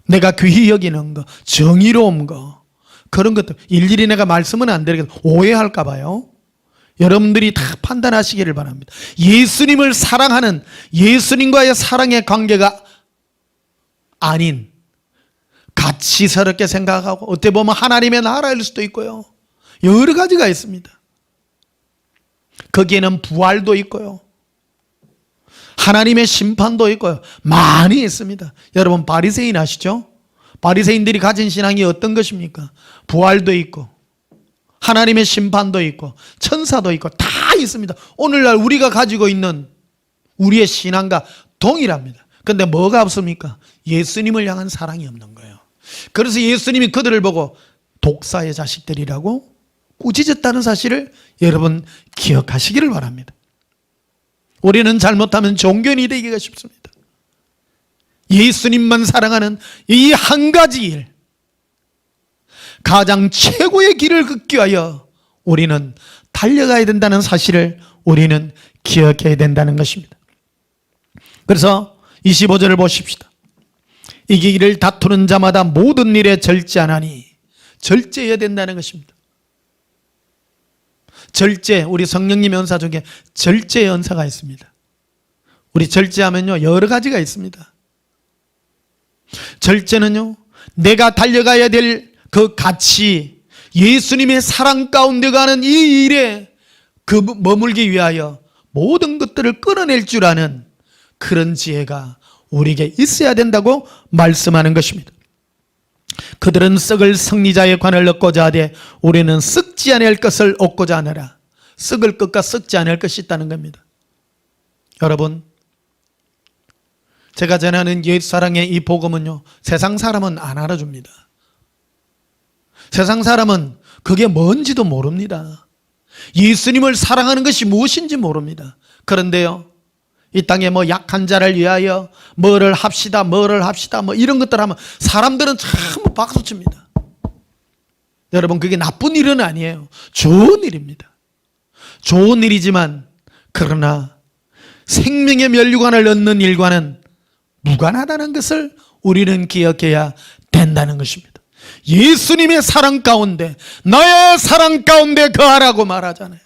내가 귀히 여기는 거, 정의로운 거, 그런 것들 일일이 내가 말씀은 안 드리겠다, 오해할까 봐요. 여러분들이 다 판단하시기를 바랍니다. 예수님을 사랑하는, 예수님과의 사랑의 관계가 아닌 가치스럽게 생각하고 어떻게 보면 하나님의 나라일 수도 있고요, 여러 가지가 있습니다. 거기에는 부활도 있고요, 하나님의 심판도 있고요, 많이 있습니다. 여러분 바리새인 아시죠? 바리새인들이 가진 신앙이 어떤 것입니까? 부활도 있고 하나님의 심판도 있고 천사도 있고 다 있습니다. 오늘날 우리가 가지고 있는 우리의 신앙과 동일합니다. 그런데 뭐가 없습니까? 예수님을 향한 사랑이 없는 거예요. 그래서 예수님이 그들을 보고 독사의 자식들이라고 꾸짖었다는 사실을 여러분 기억하시기를 바랍니다. 우리는 잘못하면 종교인이 되기가 쉽습니다. 예수님만 사랑하는 이 한 가지 일, 가장 최고의 길을 걷기 위하여 우리는 달려가야 된다는 사실을 우리는 기억해야 된다는 것입니다. 그래서 25절을 보십시다. 이기기를 다투는 자마다 모든 일에 절제하나니, 절제해야 된다는 것입니다. 절제, 우리 성령님 연사 중에 절제 연사가 있습니다. 우리 절제하면요, 여러 가지가 있습니다. 절제는요, 내가 달려가야 될 그 가치, 예수님의 사랑 가운데 가는 이 일에 그 머물기 위하여 모든 것들을 끌어낼 줄 아는 그런 지혜가 우리에게 있어야 된다고 말씀하는 것입니다. 그들은 썩을 승리자의 관을 얻고자 하되 우리는 썩지 않을 것을 얻고자 하느라. 썩을 것과 썩지 않을 것이 있다는 겁니다. 여러분, 제가 전하는 옛사랑의 이 복음은요, 세상 사람은 안 알아줍니다. 세상 사람은 그게 뭔지도 모릅니다. 예수님을 사랑하는 것이 무엇인지 모릅니다. 그런데요, 이 땅에 뭐 약한 자를 위하여 뭐를 합시다 뭐 이런 것들 하면 사람들은 참 박수칩니다. 여러분, 그게 나쁜 일은 아니에요. 좋은 일입니다. 좋은 일이지만 그러나 생명의 면류관을 얻는 일과는 무관하다는 것을 우리는 기억해야 된다는 것입니다. 예수님의 사랑 가운데, 나의 사랑 가운데 거하라고 말하잖아요.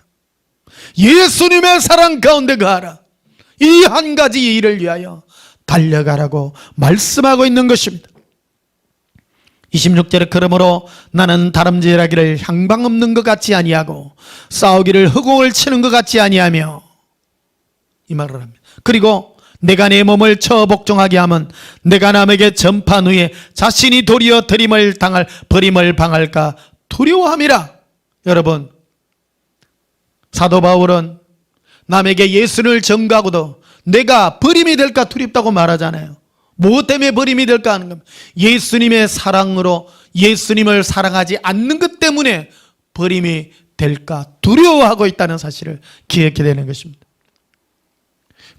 예수님의 사랑 가운데 거하라. 이 한 가지 일을 위하여 달려가라고 말씀하고 있는 것입니다. 26절에 그러므로 나는 다름질하기를 향방 없는 것 같이 아니하고 싸우기를 허공을 치는 것 같이 아니하며, 이 말을 합니다. 그리고 내가 내 몸을 쳐 복종하게 하면 내가 남에게 전판 후에 자신이 도리어 버림을 당할까 두려워함이라. 여러분, 사도 바울은 남에게 예수를 전가하고도 내가 버림이 될까 두렵다고 말하잖아요. 무엇 때문에 버림이 될까 하는 겁니다. 예수님의 사랑으로 예수님을 사랑하지 않는 것 때문에 버림이 될까 두려워하고 있다는 사실을 기억해야 되는 것입니다.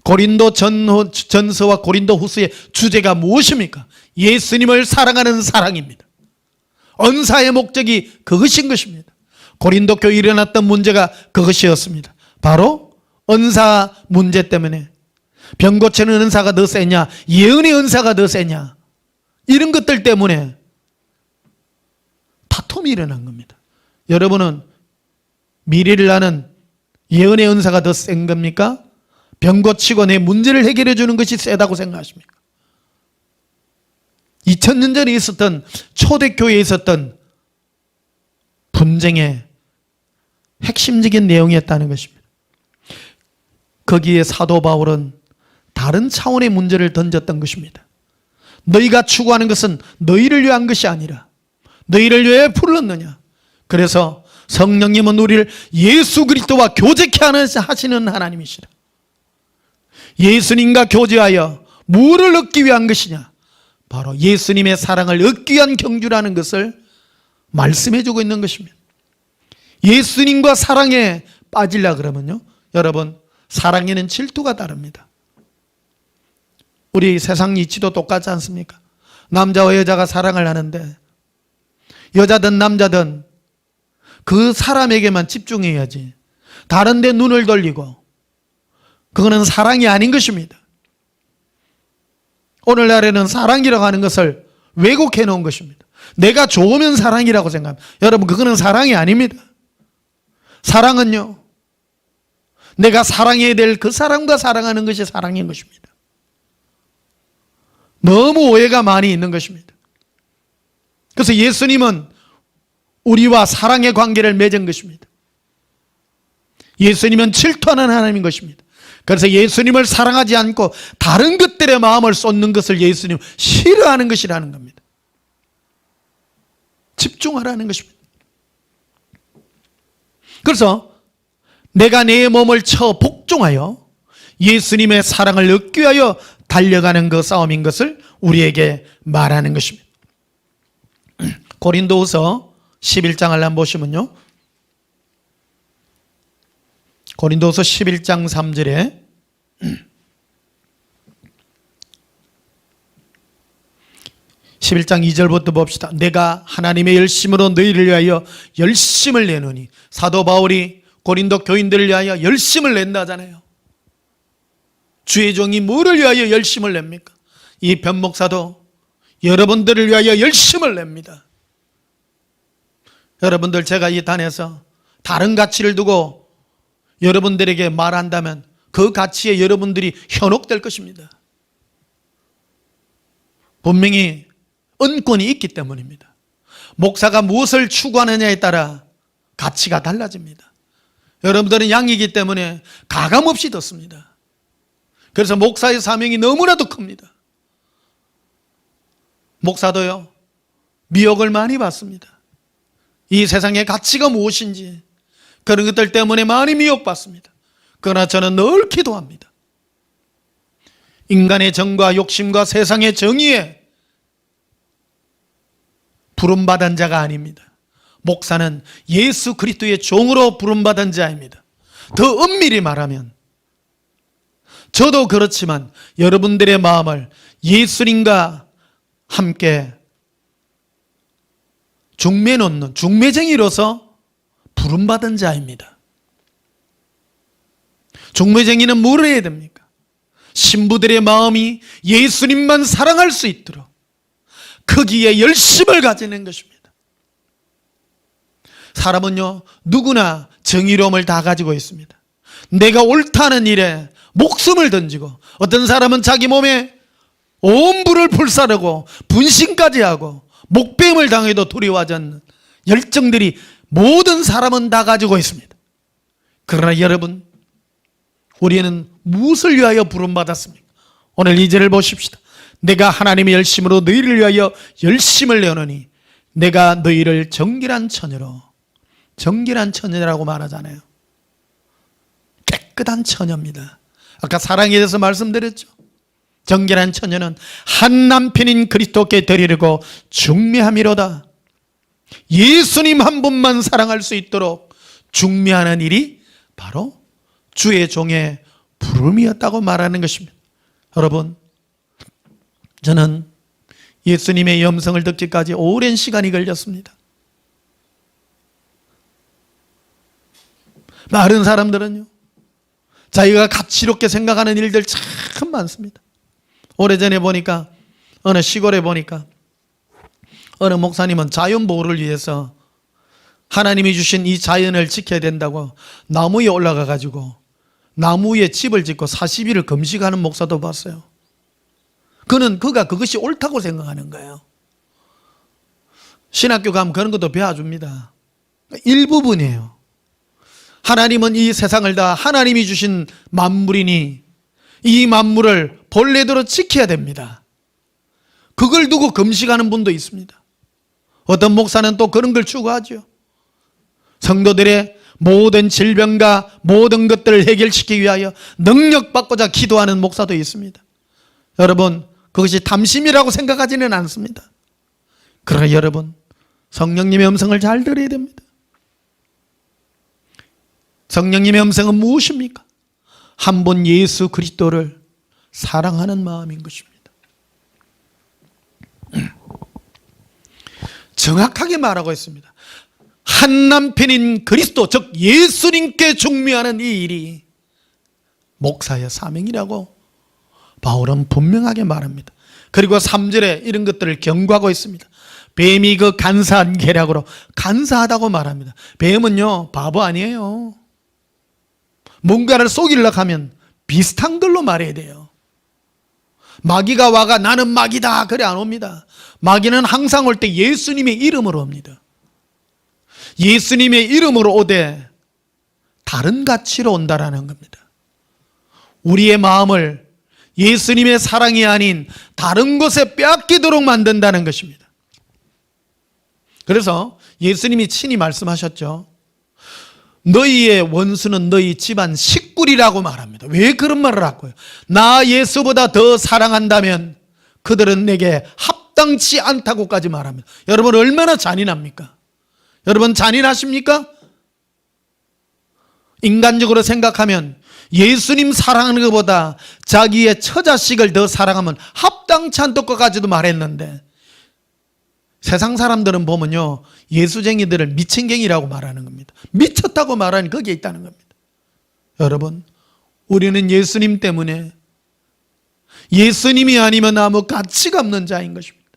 고린도 전서와 고린도 후서의 주제가 무엇입니까? 예수님을 사랑하는 사랑입니다. 언사의 목적이 그것인 것입니다. 고린도 교회에 일어났던 문제가 그것이었습니다. 바로 언사 문제 때문에 병 고치는 은사가 더 세냐, 예언의 은사가 더 세냐, 이런 것들 때문에 다툼이 일어난 겁니다. 여러분은 미래를 아는 예언의 은사가 더 센 겁니까? 병 고치고 내 문제를 해결해 주는 것이 세다고 생각하십니까? 2000년 전에 있었던 초대교회에 있었던 분쟁의 핵심적인 내용이었다는 것입니다. 거기에 사도 바울은 다른 차원의 문제를 던졌던 것입니다. 너희가 추구하는 것은 너희를 위한 것이 아니라 너희를 왜 불렀느냐? 그래서 성령님은 우리를 예수 그리스도와 교제케 하시는 하나님이시라. 예수님과 교제하여 무엇을 얻기 위한 것이냐? 바로 예수님의 사랑을 얻기 위한 경주라는 것을 말씀해 주고 있는 것입니다. 예수님과 사랑에 빠지려 그러면요, 여러분, 사랑에는 질투가 다릅니다. 우리 세상 이치도 똑같지 않습니까? 남자와 여자가 사랑을 하는데 여자든 남자든 그 사람에게만 집중해야지 다른 데 눈을 돌리고, 그거는 사랑이 아닌 것입니다. 오늘날에는 사랑이라고 하는 것을 왜곡해 놓은 것입니다. 내가 좋으면 사랑이라고 생각합니다. 여러분, 그거는 사랑이 아닙니다. 사랑은요, 내가 사랑해야 될 그 사람과 사랑하는 것이 사랑인 것입니다. 너무 오해가 많이 있는 것입니다. 그래서 예수님은 우리와 사랑의 관계를 맺은 것입니다. 예수님은 질투하는 하나님인 것입니다. 그래서 예수님을 사랑하지 않고 다른 것들의 마음을 쏟는 것을 예수님 싫어하는 것이라는 겁니다. 집중하라는 것입니다. 그래서 내가 내 몸을 쳐 복종하여 예수님의 사랑을 얻기 위하여 달려가는 그 싸움인 것을 우리에게 말하는 것입니다. 고린도후서 11장을 한번 보시면요, 고린도후서 11장 3절에 (11장 2절부터) 봅시다. 내가 하나님의 열심으로 너희를 위하여 열심을 내노니. 사도 바울이 고린도 교인들을 위하여 열심을 낸다잖아요. 주의 종이 뭐를 위하여 열심을 냅니까? 이 변목사도 여러분들을 위하여 열심을 냅니다. 여러분들, 제가 이 단에서 다른 가치를 두고 여러분들에게 말한다면 그 가치에 여러분들이 현혹될 것입니다. 분명히 은권이 있기 때문입니다. 목사가 무엇을 추구하느냐에 따라 가치가 달라집니다. 여러분들은 양이기 때문에 가감없이 듣습니다. 그래서 목사의 사명이 너무나도 큽니다. 목사도요, 미혹을 많이 받습니다. 이 세상의 가치가 무엇인지 그런 것들 때문에 많이 미혹받습니다. 그러나 저는 늘 기도합니다. 인간의 정과 욕심과 세상의 정의에 부름받은 자가 아닙니다. 목사는 예수 그리스도의 종으로 부름받은 자입니다. 더 엄밀히 말하면 저도 그렇지만 여러분들의 마음을 예수님과 함께 중매놓는 중매쟁이로서 부름받은 자입니다. 중매쟁이는 뭘 해야 됩니까? 신부들의 마음이 예수님만 사랑할 수 있도록 거기에 열심을 가지는 것입니다. 사람은요, 누구나 정의로움을 다 가지고 있습니다. 내가 옳다는 일에 목숨을 던지고, 어떤 사람은 자기 몸에 온 불을 불사르고 분신까지 하고 목뱀을 당해도 두려워하지 않는 열정들이 모든 사람은 다 가지고 있습니다. 그러나 여러분, 우리는 무엇을 위하여 부름받았습니까? 오늘 이 절을 보십시다. 내가 하나님의 열심으로 너희를 위하여 열심을 내오노니 내가 너희를 정결한 처녀로, 정결한 처녀라고 말하잖아요. 깨끗한 처녀입니다. 아까 사랑에 대해서 말씀드렸죠. 정결한 처녀는 한 남편인 그리스도께 드리려고 중매함이로다. 예수님 한 분만 사랑할 수 있도록 중매하는 일이 바로 주의 종의 부름이었다고 말하는 것입니다. 여러분, 저는 예수님의 음성을 듣기까지 오랜 시간이 걸렸습니다. 많은 사람들은요, 자기가 가치롭게 생각하는 일들 참 많습니다. 오래전에 보니까, 어느 시골에 보니까 어느 목사님은 자연보호를 위해서 하나님이 주신 이 자연을 지켜야 된다고 나무 위에 올라가 가지고 나무 위에 집을 짓고 40일을 금식하는 목사도 봤어요. 그가 그것이 옳다고 생각하는 거예요. 신학교 가면 그런 것도 배워줍니다. 일부분이에요. 하나님은 이 세상을 다 하나님이 주신 만물이니 이 만물을 본래대로 지켜야 됩니다. 그걸 두고 금식하는 분도 있습니다. 어떤 목사는 또 그런 걸 추구하죠. 성도들의 모든 질병과 모든 것들을 해결시키기 위하여 능력받고자 기도하는 목사도 있습니다. 여러분, 그것이 탐심이라고 생각하지는 않습니다. 그러나 여러분, 성령님의 음성을 잘 들어야 됩니다. 성령님의 음성은 무엇입니까? 한 분 예수 그리스도를 사랑하는 마음인 것입니다. 정확하게 말하고 있습니다. 한 남편인 그리스도, 즉 예수님께 중매하는 이 일이 목사의 사명이라고 바울은 분명하게 말합니다. 그리고 3절에 이런 것들을 경고하고 있습니다. 뱀이 그 간사한 계략으로, 간사하다고 말합니다. 뱀은요, 바보 아니에요. 뭔가를 속이려고 하면 비슷한 걸로 말해야 돼요. 마귀가 와가 나는 마귀다 그래 안 옵니다. 마귀는 항상 올 때 예수님의 이름으로 옵니다. 예수님의 이름으로 오되 다른 가치로 온다라는 겁니다. 우리의 마음을 예수님의 사랑이 아닌 다른 곳에 빼앗기도록 만든다는 것입니다. 그래서 예수님이 친히 말씀하셨죠. 너희의 원수는 너희 집안 식구리라고 말합니다. 왜 그런 말을 할까요? 나 예수보다 더 사랑한다면 그들은 내게 합당치 않다고까지 말합니다. 여러분, 얼마나 잔인합니까? 여러분, 잔인하십니까? 인간적으로 생각하면 예수님 사랑하는 것보다 자기의 처자식을 더 사랑하면 합당치 않다고까지도 말했는데, 세상 사람들은 보면요, 예수쟁이들을 미친갱이라고 말하는 겁니다. 미쳤다고 말하니 거기에 있다는 겁니다. 여러분, 우리는 예수님 때문에, 예수님이 아니면 아무 가치가 없는 자인 것입니다.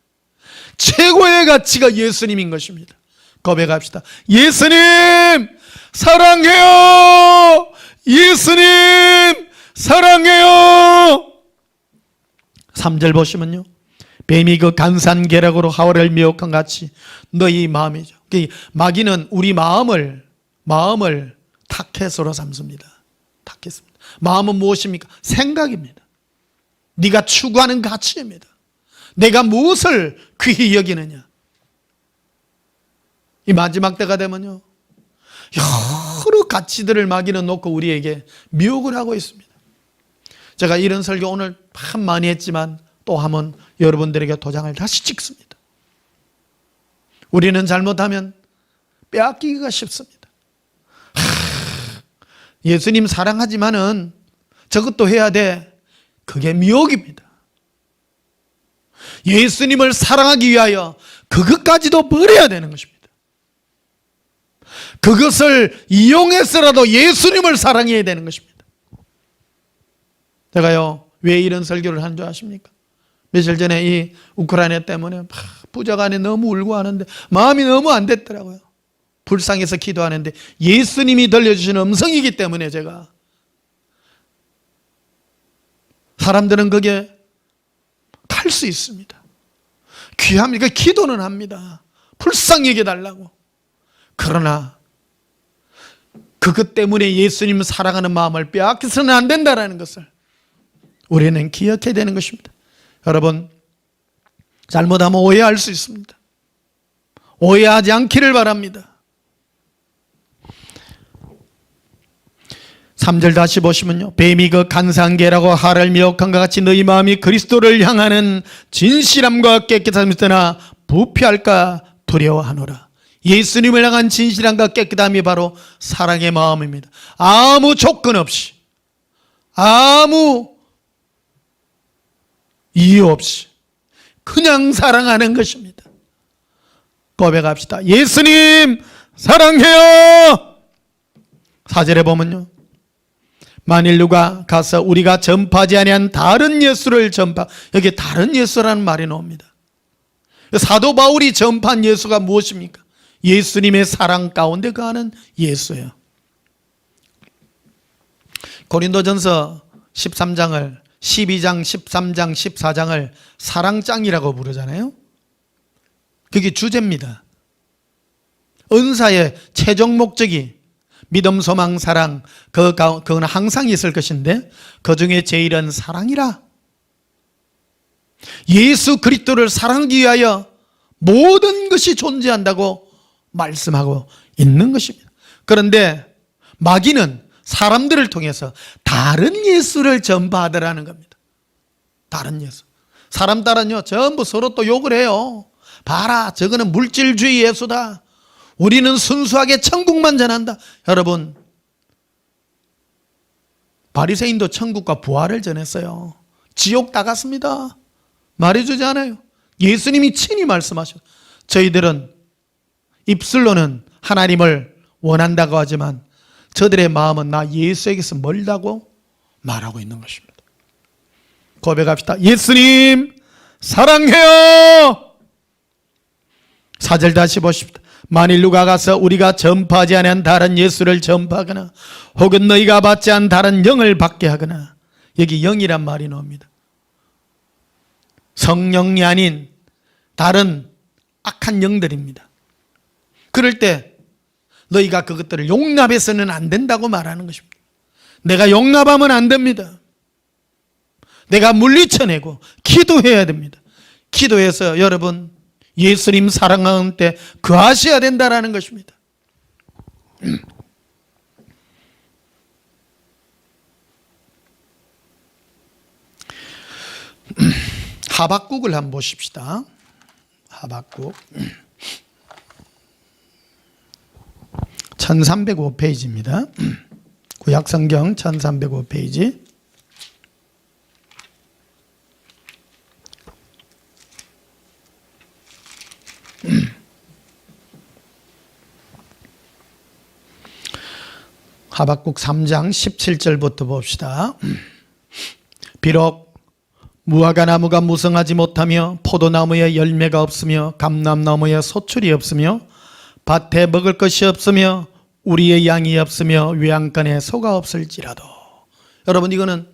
최고의 가치가 예수님인 것입니다. 고백합시다. 예수님 사랑해요. 예수님 사랑해요. 3절 보시면요, 뱀이 그 간사한 계략으로 하와를 미혹한 같이 너희 마음이죠. 마귀는 우리 마음을 타켓으로 삼습니다. 타켓입니다. 마음은 무엇입니까? 생각입니다. 네가 추구하는 가치입니다. 내가 무엇을 귀히 여기느냐. 이 마지막 때가 되면요, 여러 가치들을 마귀는 놓고 우리에게 미혹을 하고 있습니다. 제가 이런 설교 오늘 참 많이 했지만 또 한번 여러분들에게 도장을 다시 찍습니다. 우리는 잘못하면 빼앗기기가 쉽습니다. 예수님 사랑하지만은 저것도 해야 돼. 그게 미혹입니다. 예수님을 사랑하기 위하여 그것까지도 버려야 되는 것입니다. 그것을 이용해서라도 예수님을 사랑해야 되는 것입니다. 제가요, 왜 이런 설교를 하는 줄 아십니까? 며칠 전에 이 우크라이나 때문에 부자간에 너무 울고 하는데 마음이 너무 안 됐더라고요. 불쌍해서 기도하는데 예수님이 들려주신 음성이기 때문에 제가, 사람들은 그게 갈 수 있습니다. 귀합니까? 기도는 합니다. 불쌍히 여겨달라고. 그러나 그것 때문에 예수님 사랑하는 마음을 빼앗겨서는 안 된다는 것을 우리는 기억해야 되는 것입니다. 여러분, 잘못하면 오해할 수 있습니다. 오해하지 않기를 바랍니다. 3절 다시 보시면요, 뱀이 그 간사한 개라고 하를 미혹한 것 같이 너희 마음이 그리스도를 향하는 진실함과 깨끗함이 떠나 부패할까 두려워하노라. 예수님을 향한 진실함과 깨끗함이 바로 사랑의 마음입니다. 아무 조건 없이, 아무 이유 없이 그냥 사랑하는 것입니다. 고백합시다. 예수님 사랑해요. 4절에 보면요, 만일 누가 가서 우리가 전파하지 아니한 다른 예수를 전파, 여기 다른 예수라는 말이 나옵니다. 사도 바울이 전파한 예수가 무엇입니까? 예수님의 사랑 가운데 거하는 예수예요. 고린도전서 13장을 12장, 13장, 14장을 사랑장이라고 부르잖아요. 그게 주제입니다. 은사의 최종 목적이 믿음, 소망, 사랑, 그건 항상 있을 것인데 그 중에 제일은 사랑이라. 예수 그리스도를 사랑하기 위하여 모든 것이 존재한다고 말씀하고 있는 것입니다. 그런데 마귀는 사람들을 통해서 다른 예수를 전파하더라는 겁니다. 다른 예수. 사람들은요 전부 서로 또 욕을 해요. 봐라, 저거는 물질주의 예수다. 우리는 순수하게 천국만 전한다. 여러분, 바리새인도 천국과 부활을 전했어요. 지옥 다 갔습니다. 말해주지 않아요. 예수님이 친히 말씀하셨어요. 저희들은 입술로는 하나님을 원한다고 하지만 저들의 마음은 나 예수에게서 멀다고 말하고 있는 것입니다. 고백합시다. 예수님 사랑해요. 4절 다시 보십시다. 만일 누가 가서 우리가 전파하지 않은 다른 예수를 전파하거나 혹은 너희가 받지 않은 다른 영을 받게 하거나, 여기 영이란 말이 나옵니다. 성령이 아닌 다른 악한 영들입니다. 그럴 때 너희가 그것들을 용납해서는 안 된다고 말하는 것입니다. 내가 용납하면 안 됩니다. 내가 물리쳐내고 기도해야 됩니다. 기도해서 여러분 예수님 사랑하는 때 거하셔야 된다는 것입니다. 하박국을 한번 보십시다. 하박국 1305페이지입니다. 구약성경 1305페이지. 하박국 3장 17절부터 봅시다. 비록 무화과나무가 무성하지 못하며 포도나무에 열매가 없으며 감람나무에 소출이 없으며 밭에 먹을 것이 없으며 우리의 양이 없으며 외양간에 소가 없을지라도. 여러분, 이거는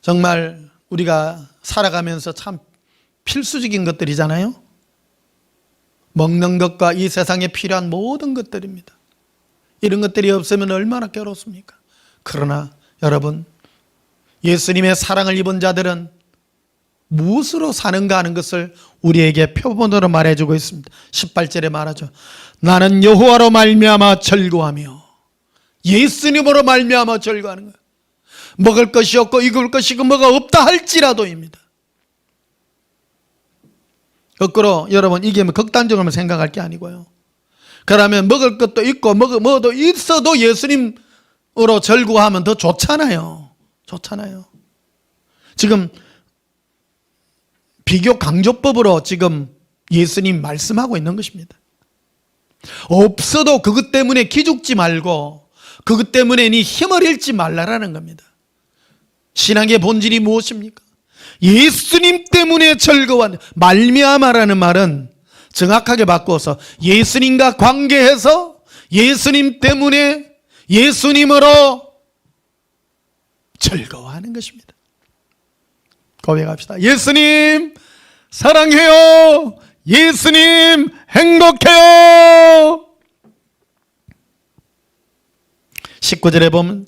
정말 우리가 살아가면서 참 필수적인 것들이잖아요. 먹는 것과 이 세상에 필요한 모든 것들입니다. 이런 것들이 없으면 얼마나 괴롭습니까? 그러나 여러분, 예수님의 사랑을 입은 자들은 무엇으로 사는가 하는 것을 우리에게 표본으로 말해주고 있습니다. 18절에 말하죠. 나는 여호와로 말미암아 즐거워하며. 예수님으로 말미암아 즐거워하는 거예요. 먹을 것이 없고 입을 것이 뭐가 없다 할지라도입니다. 거꾸로 여러분, 이게 극단적으로 생각할 게 아니고요. 그러면 먹을 것도 있고 뭐도 있어도 예수님으로 즐거워하면 더 좋잖아요. 좋잖아요. 지금 비교 강조법으로 지금 예수님 말씀하고 있는 것입니다. 없어도 그것 때문에 기죽지 말고 그것 때문에 네 힘을 잃지 말라라는 겁니다. 신앙의 본질이 무엇입니까? 예수님 때문에 즐거워한다. 말미암아라는 말은 정확하게 바꾸어서 예수님과 관계해서 예수님 때문에 예수님으로 즐거워하는 것입니다. 고백합시다. 예수님 사랑해요. 예수님 행복해요. 19절에 보면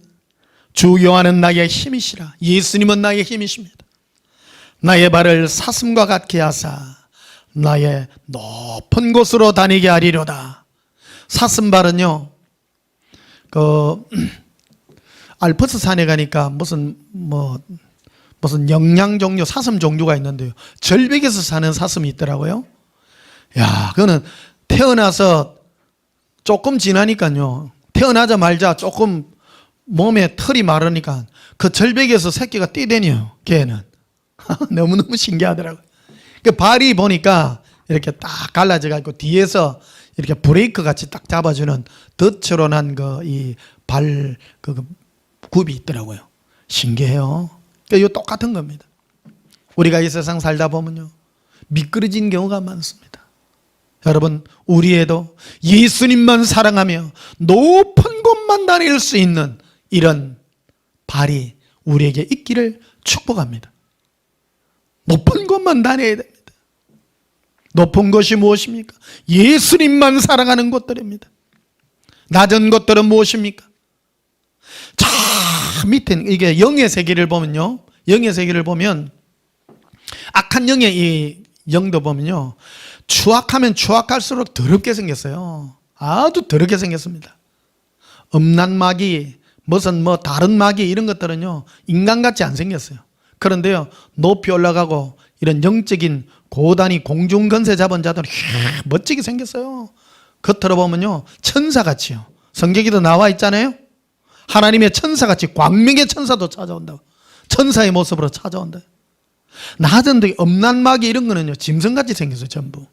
주 여호와는 나의 힘이시라. 예수님은 나의 힘이십니다. 나의 발을 사슴과 같게 하사 나의 높은 곳으로 다니게 하리로다. 사슴발은요, 알프스 산에 가니까 무슨 영양 종류, 사슴 종류가 있는데요, 절벽에서 사는 사슴이 있더라고요. 야, 그거는 태어나서 조금 지나니까요, 태어나자마자 조금 몸에 털이 마르니까 그 절벽에서 새끼가 뛰다녀요, 걔는. 너무너무 신기하더라고요. 그 발이 보니까 이렇게 딱 갈라져가지고 뒤에서 이렇게 브레이크 같이 딱 잡아주는 덫으로 난 이 발 굽이 있더라고요. 신기해요. 그러니까 이거 똑같은 겁니다. 우리가 이 세상 살다 보면요, 미끄러진 경우가 많습니다. 여러분, 우리에도 예수님만 사랑하며 높은 곳만 다닐 수 있는 이런 발이 우리에게 있기를 축복합니다. 높은 곳만 다녀야 됩니다. 높은 것이 무엇입니까? 예수님만 사랑하는 것들입니다. 낮은 것들은 무엇입니까? 저 밑에 이게 영의 세계를 보면요, 영의 세계를 보면 악한 영의 이 영도 보면요, 추악하면 추악할수록 더럽게 생겼어요. 아주 더럽게 생겼습니다. 음란 마귀, 무슨 다른 마귀 이런 것들은요, 인간같이 안 생겼어요. 그런데요, 높이 올라가고 이런 영적인 고단위 공중건세 잡은 자들은 멋지게 생겼어요. 겉으로 보면요, 천사같이요. 성경에도 나와 있잖아요. 하나님의 천사같이, 광명의 천사도 찾아온다고. 천사의 모습으로 찾아온다. 낮은데 음란 마귀 이런 거는요, 짐승같이 생겼어요, 전부.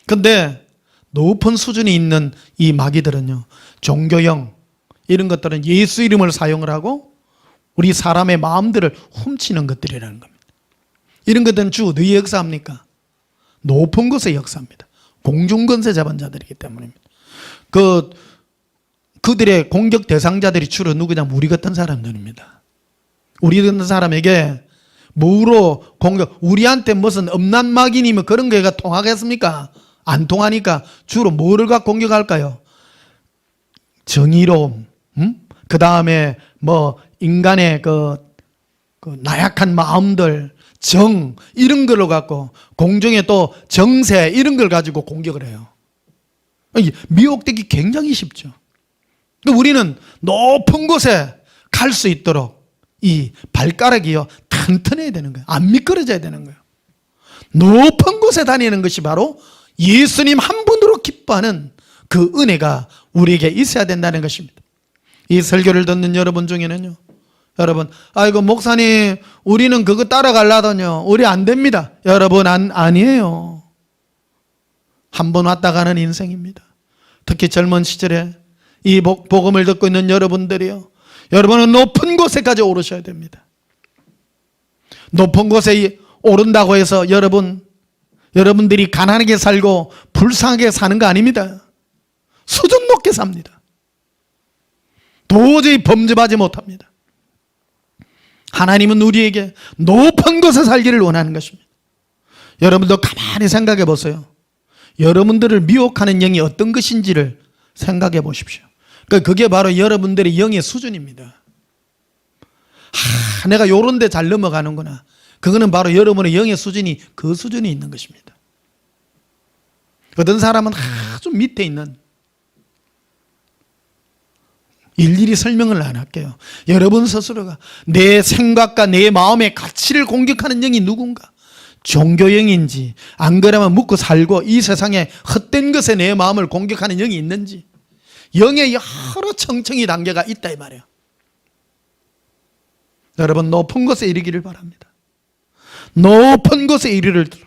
근데 높은 수준이 있는 이 마귀들은요, 종교형 이런 것들은 예수 이름을 사용을 하고 우리 사람의 마음들을 훔치는 것들이라는 겁니다. 이런 것들은 주 어디에 역사합니까? 높은 곳에 역사합니다. 공중건세 잡은 자들이기 때문입니다. 그들의 공격 대상자들이 주로 누구냐면 우리 같은 사람들입니다. 우리 같은 사람에게 뭐로 공격, 우리한테 무슨 음란 마귀니면 그런 거가 통하겠습니까? 안 통하니까 주로 뭐를 갖고 공격할까요? 정의로움, 그 다음에 인간의 그 나약한 마음들, 정, 이런 걸로 갖고 공중에 또 정세 이런 걸 가지고 공격을 해요. 미혹되기 굉장히 쉽죠. 우리는 높은 곳에 갈 수 있도록 이 발가락이요, 튼튼해야 되는 거예요. 안 미끄러져야 되는 거예요. 높은 곳에 다니는 것이 바로 예수님 한 분으로 기뻐하는 그 은혜가 우리에게 있어야 된다는 것입니다. 이 설교를 듣는 여러분 중에는요, 여러분, 아이고 목사님 우리는 그거 따라가려더니요, 우리 안 됩니다. 여러분, 아니에요. 한 번 왔다 가는 인생입니다. 특히 젊은 시절에 이 복음을 듣고 있는 여러분들이요, 여러분은 높은 곳에까지 오르셔야 됩니다. 높은 곳에 오른다고 해서 여러분들이 가난하게 살고 불쌍하게 사는 거 아닙니다. 수준 높게 삽니다. 도저히 범접하지 못합니다. 하나님은 우리에게 높은 곳에 살기를 원하는 것입니다. 여러분도 가만히 생각해 보세요. 여러분들을 미혹하는 영이 어떤 것인지를 생각해 보십시오. 그게 바로 여러분들의 영의 수준입니다. 내가 요런 데 잘 넘어가는구나. 그거는 바로 여러분의 영의 수준이 그 수준에 있는 것입니다. 어떤 사람은 아주 밑에 있는, 일일이 설명을 안 할게요. 여러분 스스로가 내 생각과 내 마음의 가치를 공격하는 영이 누군가, 종교영인지 안 그러면 묵고 살고 이 세상에 헛된 것에 내 마음을 공격하는 영이 있는지, 영의 여러 청청이 단계가 있다 이 말이에요. 여러분, 높은 곳에 이르기를 바랍니다. 높은 곳에 이르도록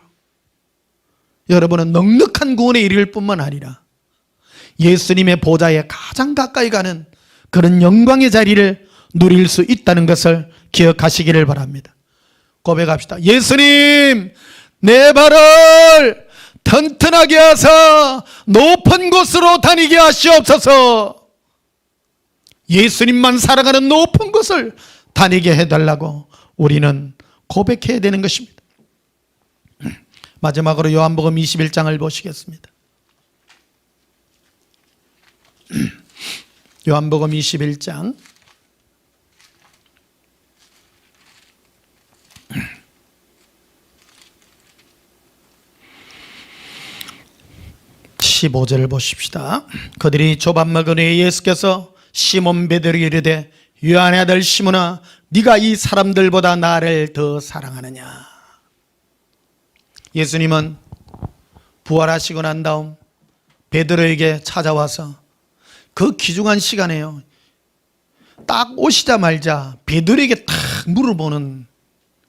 여러분은 넉넉한 구원에 이를 뿐만 아니라 예수님의 보좌에 가장 가까이 가는 그런 영광의 자리를 누릴 수 있다는 것을 기억하시기를 바랍니다. 고백합시다. 예수님, 내 발을 튼튼하게 하사 높은 곳으로 다니게 하시옵소서. 예수님만 사랑하는 높은 곳을 다니게 해달라고 우리는 고백해야 되는 것입니다. 마지막으로 요한복음 21장을 보시겠습니다. 요한복음 21장 15절을 보십시다. 그들이 조밥 먹은 후에 예수께서 시몬 베드로에게 이르되 요한의 아들 시몬아, 네가 이 사람들보다 나를 더 사랑하느냐. 예수님은 부활하시고 난 다음 베드로에게 찾아와서 그 귀중한 시간에요, 딱 오시자마자 베드로에게 딱 물어보는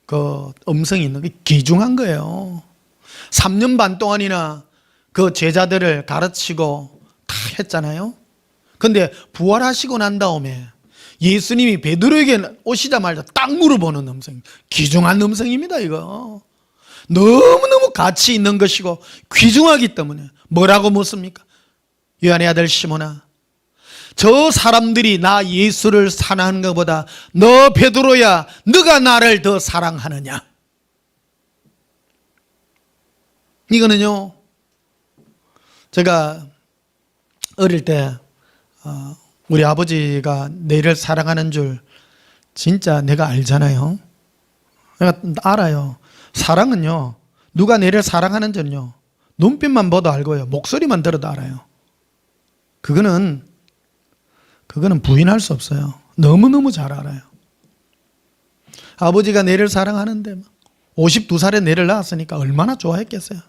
그 음성이 있는 게 귀중한 거예요. 3년 반 동안이나 그 제자들을 가르치고 다 했잖아요. 근데 부활하시고 난 다음에 예수님이 베드로에게 오시자마자 딱 물어보는 음성, 귀중한 음성입니다. 이거 너무너무 가치 있는 것이고 귀중하기 때문에 뭐라고 묻습니까? 요한의 아들 시몬아, 저 사람들이 나 예수를 사랑하는 것보다 너 베드로야, 너가 나를 더 사랑하느냐? 이거는요, 제가 어릴 때 우리 아버지가 내를 사랑하는 줄 진짜 내가 알잖아요. 내가 알아요. 사랑은요, 누가 내를 사랑하는 줄요, 눈빛만 봐도 알고요, 목소리만 들어도 알아요. 그거는 부인할 수 없어요. 너무너무 잘 알아요. 아버지가 내를 사랑하는데 52살에 내를 낳았으니까 얼마나 좋아했겠어요.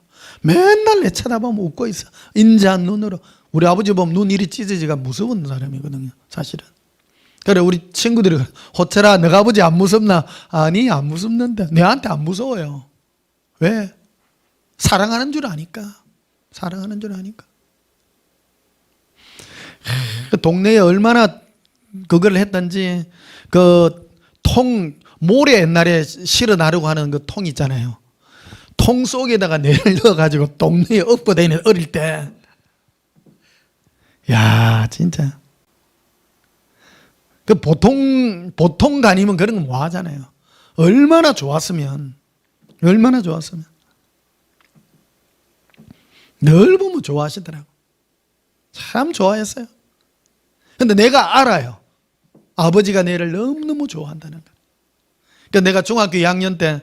맨날 내 쳐다보면 웃고 있어. 인자한 눈으로. 우리 아버지 보면 눈 이리 찢어지가 무서운 사람이거든요, 사실은. 그래, 우리 친구들이 호철아, 너가 아버지 안 무섭나? 아니, 안 무섭는데. 내한테 안 무서워요. 왜? 사랑하는 줄 아니까. 사랑하는 줄 아니까. 그 동네에 얼마나 그걸 했던지, 그 모래 옛날에 실어 나르고 하는 그 통 있잖아요. 통 속에다가 내를 넣어가지고 동네에 업고 다니는 어릴 때. 야, 진짜. 그 보통 다니면 그런 거 뭐 하잖아요. 얼마나 좋았으면. 늘 보면 좋아하시더라고. 참 좋아했어요. 근데 내가 알아요. 아버지가 내를 너무너무 좋아한다는 거. 그러니까 내가 중학교 2학년 때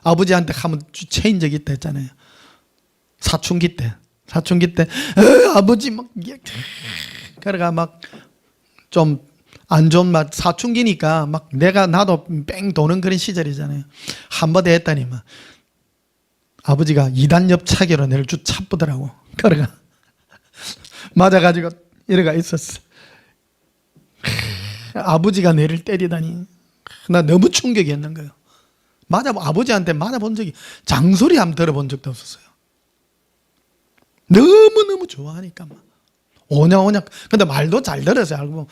아버지한테 한번 체인 적이 있다 했잖아요. 사춘기 때 아버지 막 그래가 막 좀 안 좋은 맛, 사춘기니까 막 나도 뺑 도는 그런 시절이잖아요. 한번 했다니만 아버지가 2단 옆차기로 내를 쭉 차쁘더라고. 그래가 맞아가지고 이래가 있었어. 아버지가 내를 때리다니 나 너무 충격이었는 거예요. 아버지한테 맞아본 적이, 장소리 한번 들어본 적도 없었어요. 너무너무 좋아하니까 막 오냐오냐. 근데 말도 잘 들었어요. 알고 보면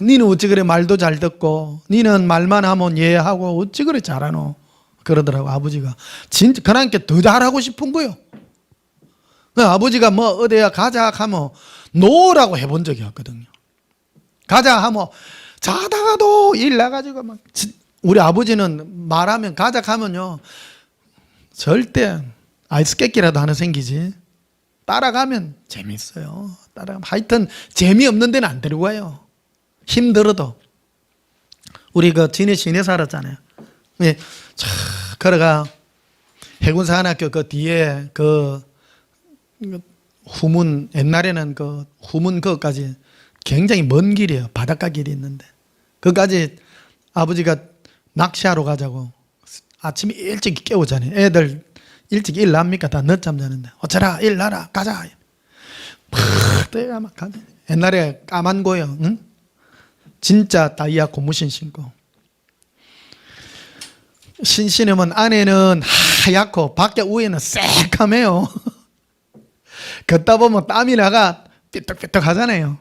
니는 어찌 그래 말도 잘 듣고, 니는 말만 하면 이해하고 어찌 그래 잘하노, 그러더라고 아버지가. 진짜 그러니까 더 잘하고 싶은 거요. 아버지가 뭐 어디야 가자 하면 노라고 해본 적이 없거든요. 가자 하면 자다가도 일 나가지고 막. 우리 아버지는 말하면 가자 하면요, 절대 아이스 깨끼라도 하나 생기지. 따라가면 재밌어요. 따라가면 하여튼 재미없는 데는 안 데리고 가요. 힘들어도. 우리 그 진해 살았잖아요. 예, 걸어가 해군사관학교 그 뒤에 그 후문, 옛날에는 그 후문 그것까지 굉장히 먼 길이에요. 바닷가 길이 있는데 그까지 아버지가 낚시하러 가자고 아침에 일찍 깨우잖아요. 애들 일찍 일 납니까? 다 늦잠 자는데. 어쩌라, 일 나라, 가자. 때가 막 가네. 옛날에 까만 고요, 응? 진짜 다이아 고무신 신고. 신으면 안에는 하얗고 밖에 위에는 새카매요. 걷다 보면 땀이 나가 삐떡삐떡 하잖아요.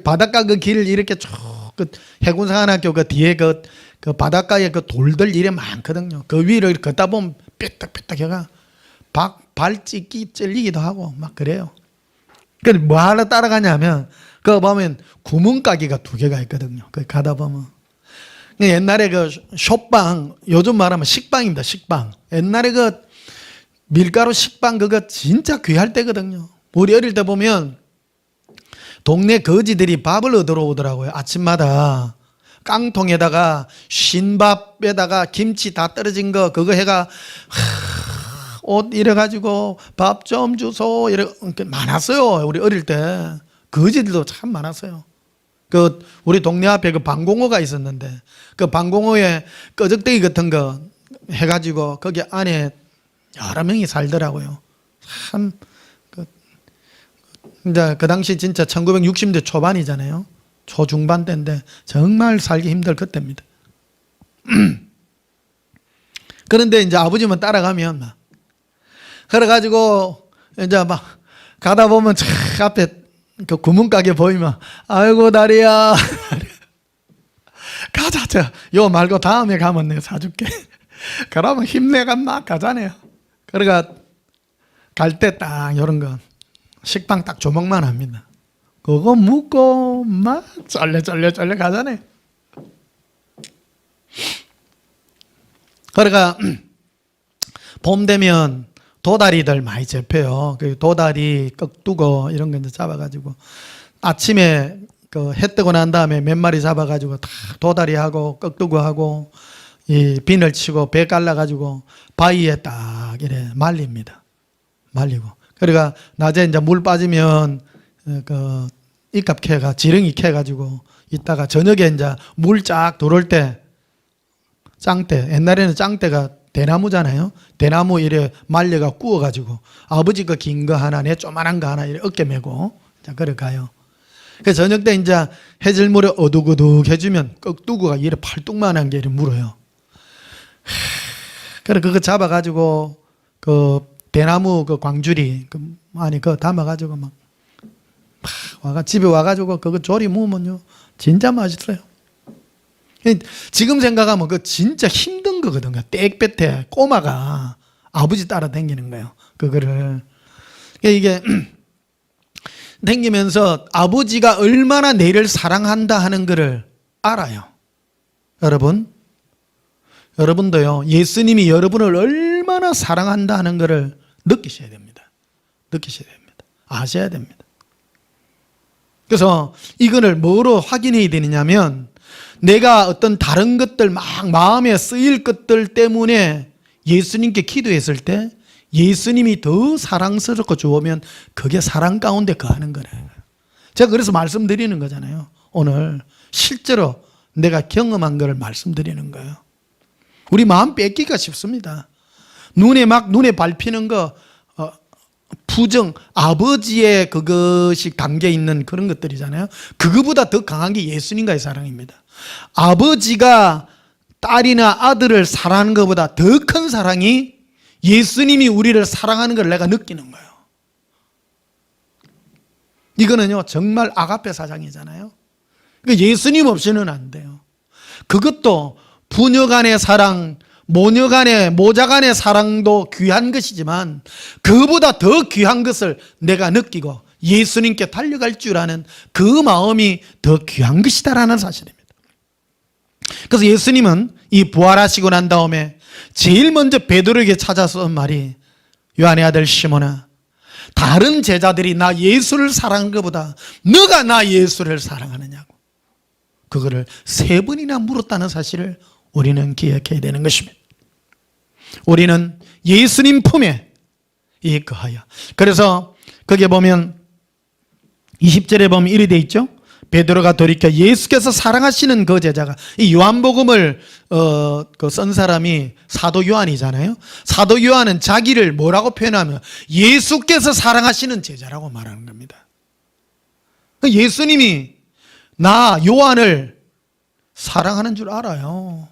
바닷가 그 길을 이렇게 쭉, 그 해군사관학교 그 뒤에 그 그 바닷가에 그 돌들 이래 많거든요. 그 위를 걷다 보면 삐딱삐딱 해가 발 찢기 찔리기도 하고 막 그래요. 그래서 뭐 하러 따라가냐면 그 보면 구멍가게가 2개가 있거든요. 그 가다 보면 옛날에 그 숍방, 요즘 말하면 식빵입니다. 식빵. 옛날에 그 밀가루 식빵 그거 진짜 귀할 때거든요. 우리 어릴 때 보면 동네 거지들이 밥을 얻으러 오더라고요. 아침마다 깡통에다가 쉰밥에다가 김치 다 떨어진 거 그거 해가 옷 이래가지고 밥 좀 주소 이래 많았어요. 우리 어릴 때 거지들도 참 많았어요. 그 우리 동네 앞에 그 방공호가 있었는데 그 방공호에 끄적대기 같은 거 해가지고 거기 안에 여러 명이 살더라고요. 참 이제 그 당시 진짜 1960년대 초반이잖아요. 초중반 때인데 정말 살기 힘들 그때입니다. 그런데 이제 아버지만 따라가면 막 그래가지고 이제 막 가다 보면 저 앞에 그 구멍가게 보이면 아이고 다리야 가자 요 말고 다음에 가면 내가 사줄게. 그러면 힘내가 막 가잖아요. 그러니까 갈 때 딱 이런 거 식빵 딱 조목만 합니다. 그거 묵고 막 쫄래 가잖아요. 그러니까 봄 되면 도다리들 많이 잡혀요. 그 도다리, 꺽두고 이런 거 이제 잡아가지고 아침에 그 해 뜨고 난 다음에 몇 마리 잡아가지고 다 도다리하고 꺽두고하고 이 비늘 치고 배 깔라가지고 바위에 딱 이래 말립니다. 말리고. 그러니까 낮에 이제 물 빠지면 그 입갑 캐가 지렁이 캐가지고 이따가 저녁에 이제 물 쫙 들어올 때 짱대, 옛날에는 짱대가 대나무잖아요. 대나무 이래 말려가 구워가지고 아버지 거 긴 거 하나 내 조만한 거 하나 이래 어깨 메고 자 그래 가요. 그 저녁 때 이제 해질물에 어둑어둑 해주면 꺽두구가 이래 팔뚝만한 게 이래 물어요. 그래 그거 잡아가지고 그 대나무 그 광주리 그 아니 그거 담아가지고 막 와가 집에 와가지고 그거 조리 먹으면요 진짜 맛있어요. 지금 생각하면 그 진짜 힘든 거거든요. 땡볕에 꼬마가 아버지 따라 다니는 거예요. 그거를 이게 다니면서 아버지가 얼마나 내를 사랑한다 하는 거를 알아요. 여러분도요 예수님이 여러분을 얼마나 사랑한다 하는 거를 느끼셔야 됩니다. 아셔야 됩니다. 그래서 이거를 뭐로 확인해야 되느냐면 내가 어떤 다른 것들 막 마음에 쓰일 것들 때문에 예수님께 기도했을 때 예수님이 더 사랑스럽고 좋으면 그게 사랑 가운데 거하는 거래요. 제가 그래서 말씀드리는 거잖아요. 오늘 실제로 내가 경험한 거를 말씀드리는 거예요. 우리 마음 뺏기가 쉽습니다. 눈에 밟히는 거 부정, 아버지의 그것이 담겨 있는 그런 것들이잖아요. 그거보다 더 강한 게 예수님과의 사랑입니다. 아버지가 딸이나 아들을 사랑하는 것보다 더 큰 사랑이 예수님이 우리를 사랑하는 걸 내가 느끼는 거예요. 이거는요 정말 아가페 사장이잖아요. 그러니까 예수님 없이는 안 돼요. 그것도 부녀 간의 사랑, 모녀 간의 모자 간의 사랑도 귀한 것이지만 그보다 더 귀한 것을 내가 느끼고 예수님께 달려갈 줄 아는 그 마음이 더 귀한 것이다라는 사실입니다. 그래서 예수님은 이 부활하시고 난 다음에 제일 먼저 베드로에게 찾아서 한 말이 요한의 아들 시몬아 다른 제자들이 나 예수를 사랑하는 것보다 너가 나 예수를 사랑하느냐고 그거를 3번이나 물었다는 사실을 우리는 기억해야 되는 것입니다. 우리는 예수님 품에 거하여. 그래서 거기에 보면 20절에 보면 이리 돼 있죠. 베드로가 돌이켜 예수께서 사랑하시는 그 제자가 이 요한복음을 쓴 사람이 사도 요한이잖아요. 사도 요한은 자기를 뭐라고 표현하면 예수께서 사랑하시는 제자라고 말하는 겁니다. 예수님이 나 요한을 사랑하는 줄 알아요.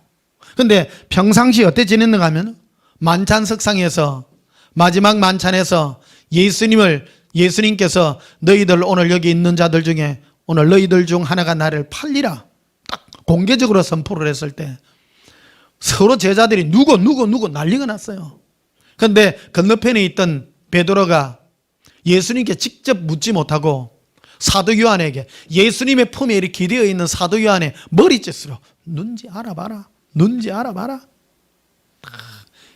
근데 평상시 어때 지냈는가 하면 만찬석상에서 마지막 만찬에서 예수님께서 너희들 오늘 여기 있는 자들 중에 오늘 너희들 중 하나가 나를 팔리라 딱 공개적으로 선포를 했을 때 서로 제자들이 누구 난리가 났어요. 그런데 건너편에 있던 베드로가 예수님께 직접 묻지 못하고 사도 요한에게, 예수님의 품에 이렇게 기대어 있는 사도 요한의 머리짓으로 눈지 알아봐라.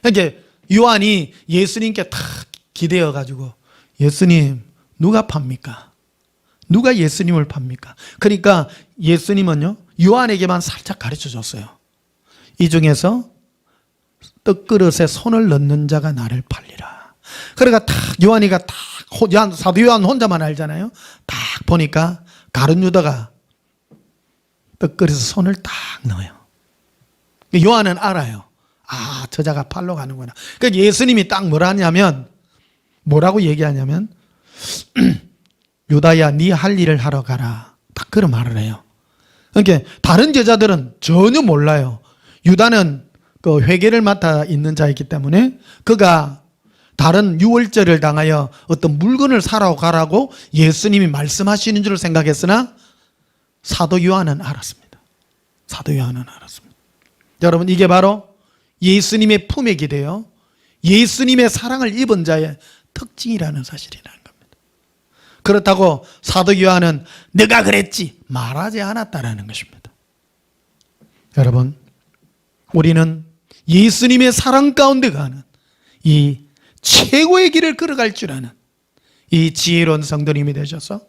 이렇게 요한이 예수님께 탁 기대어 가지고, 예수님 누가 팝니까? 누가 예수님을 팝니까? 그러니까 예수님은요, 요한에게만 살짝 가르쳐 줬어요. 이 중에서 떡그릇에 손을 넣는 자가 나를 팔리라. 그러니까 딱 요한이가 딱, 사도 요한 혼자만 알잖아요. 딱 보니까 가룟 유다가 떡그릇에 손을 딱 넣어요. 요한은 알아요. 아, 저자가 팔로 가는구나. 그러니까 예수님이 딱 뭐라고 얘기하냐면 유다야, 네 할 일을 하러 가라. 딱 그런 말을 해요. 그러니까 다른 제자들은 전혀 몰라요. 유다는 그 회계를 맡아 있는 자이기 때문에 그가 다른 유월절을 당하여 어떤 물건을 사러 가라고 예수님이 말씀하시는 줄 생각했으나 사도 요한은 알았습니다. 여러분, 이게 바로 예수님의 품에 기대요, 예수님의 사랑을 입은 자의 특징이라는 사실이라는 겁니다. 그렇다고 사도 요한은 내가 그랬지 말하지 않았다라는 것입니다. 여러분, 우리는 예수님의 사랑 가운데 가는 이 최고의 길을 걸어갈 줄 아는 이 지혜로운 성도님이 되셔서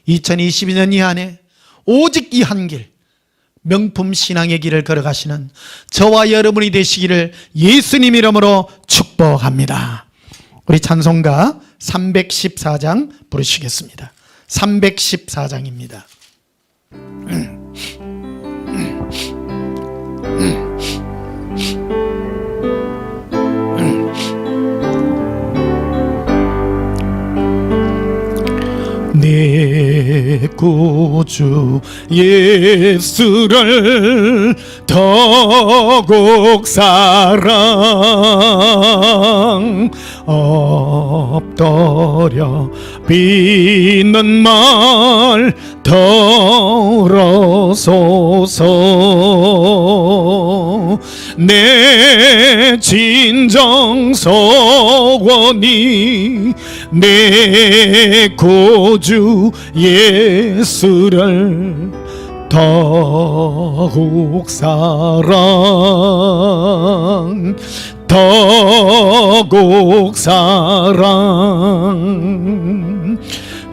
2022년 이 안에 오직 이 한 길, 명품 신앙의 길을 걸어가시는 저와 여러분이 되시기를 예수님 이름으로 축복합니다. 우리 찬송가 314장 부르시겠습니다. 314장입니다. 내 구주 예수를 더욱 사랑 엎드려 비는 말 들어소서. 내 진정 소원이 내 구주 예수를 더욱 사랑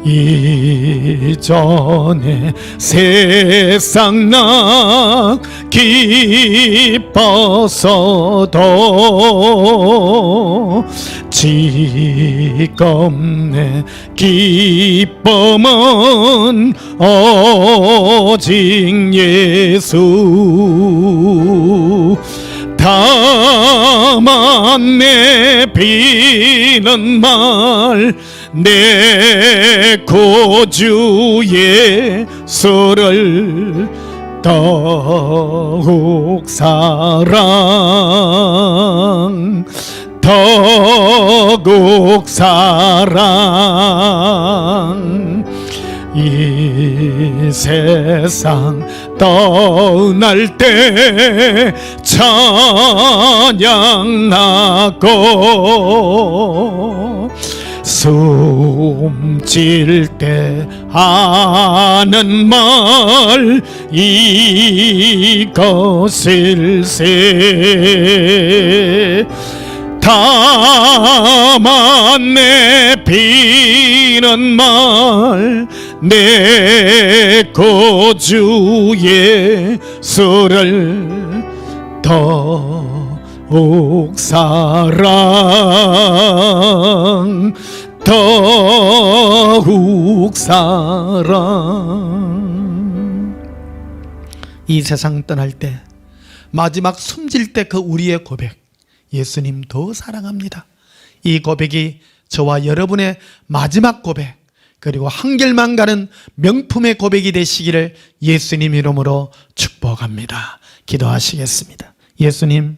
이전에 세상 나 기뻤어도 지금 내 기쁨은 오직 예수. 다만 내 비는 말 내 구주 예수를 더욱 사랑 이 세상 떠날 때 찬양하고 숨질 때 하는 말 이것일세. 다만 내 비는 말 내 구주 예수를 더욱 사랑 이 세상 떠날 때 마지막 숨질 때 그 우리의 고백, 예수님 더 사랑합니다. 이 고백이 저와 여러분의 마지막 고백, 그리고 한결만 가는 명품의 고백이 되시기를 예수님 이름으로 축복합니다. 기도하시겠습니다. 예수님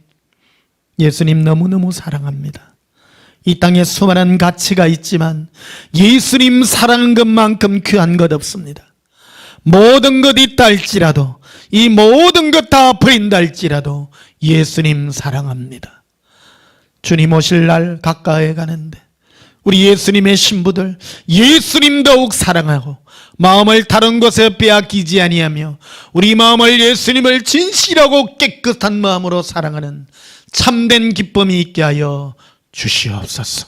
너무너무 사랑합니다. 이 땅에 수많은 가치가 있지만 예수님 사랑하는 것만큼 귀한 것 없습니다. 모든 것 있다 할지라도, 이 모든 것 다 버린다 할지라도 예수님 사랑합니다. 주님 오실 날 가까이 가는데 우리 예수님의 신부들 예수님 더욱 사랑하고 마음을 다른 것에 빼앗기지 아니하며 우리 마음을 예수님을 진실하고 깨끗한 마음으로 사랑하는 참된 기쁨이 있게 하여 주시옵소서.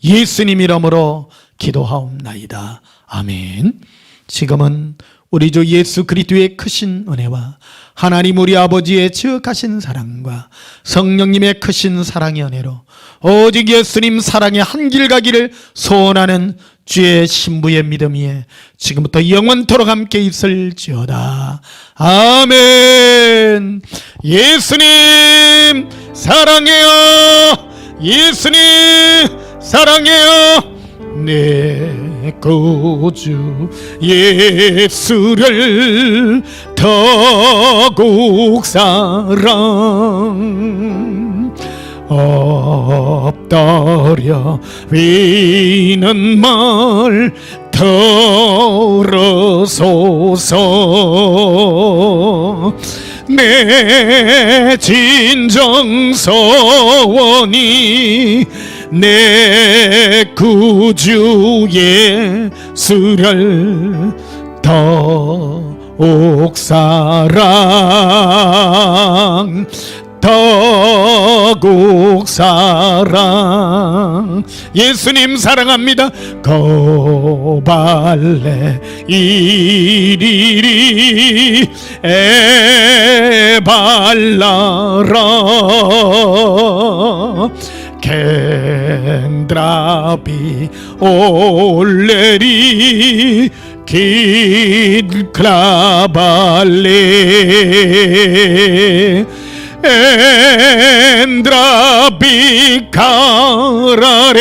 예수님 이름으로 기도하옵나이다. 아멘. 지금은 우리 주 예수 그리스도의 크신 은혜와 하나님 우리 아버지의 지극하신 사랑과 성령님의 크신 사랑의 은혜로 오직 예수님 사랑의 한길 가기를 소원하는 주의 신부의 믿음 위에 지금부터 영원토록 함께 있을지어다. 아멘. 예수님 사랑해요. 예수님 사랑해요. 내 구주 예수를 더욱 사랑 엎드려 위는 말 들어소서. 내 진정 소원이 내 구주 예수를 더욱 사랑 더욱 사랑. 예수님 사랑합니다. 고발레 이리리 에발라라 겐드라비 올레리 긴클라발레 엔드라비 카라레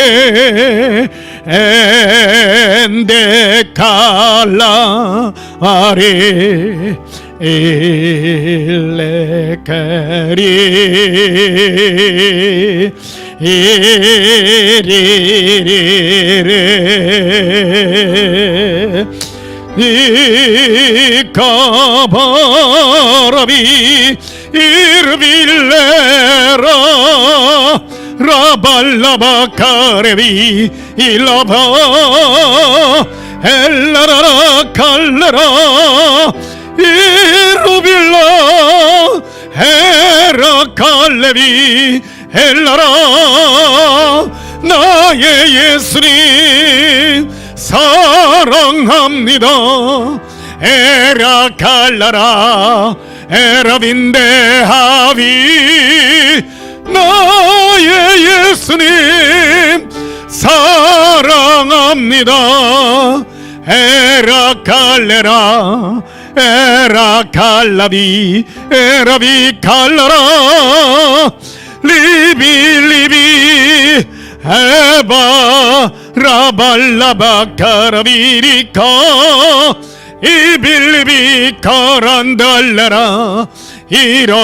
엔데칼라 아레 일레카리 이리리레 이카바라비 이르빌레라 라발라바카레비 일라바 엘라라라 칼레라 이르빌라 에라칼레비 엘라라. 나의 예수님 사랑합니다. 에라칼라라 에라빈데하비. 나의 예수님 사랑합니다. 에라칼레라 에라칼라비 에라비칼라라 리빌리비 에바 라발라바카라비리카 이빌리비 카란달라라 이라칼레피.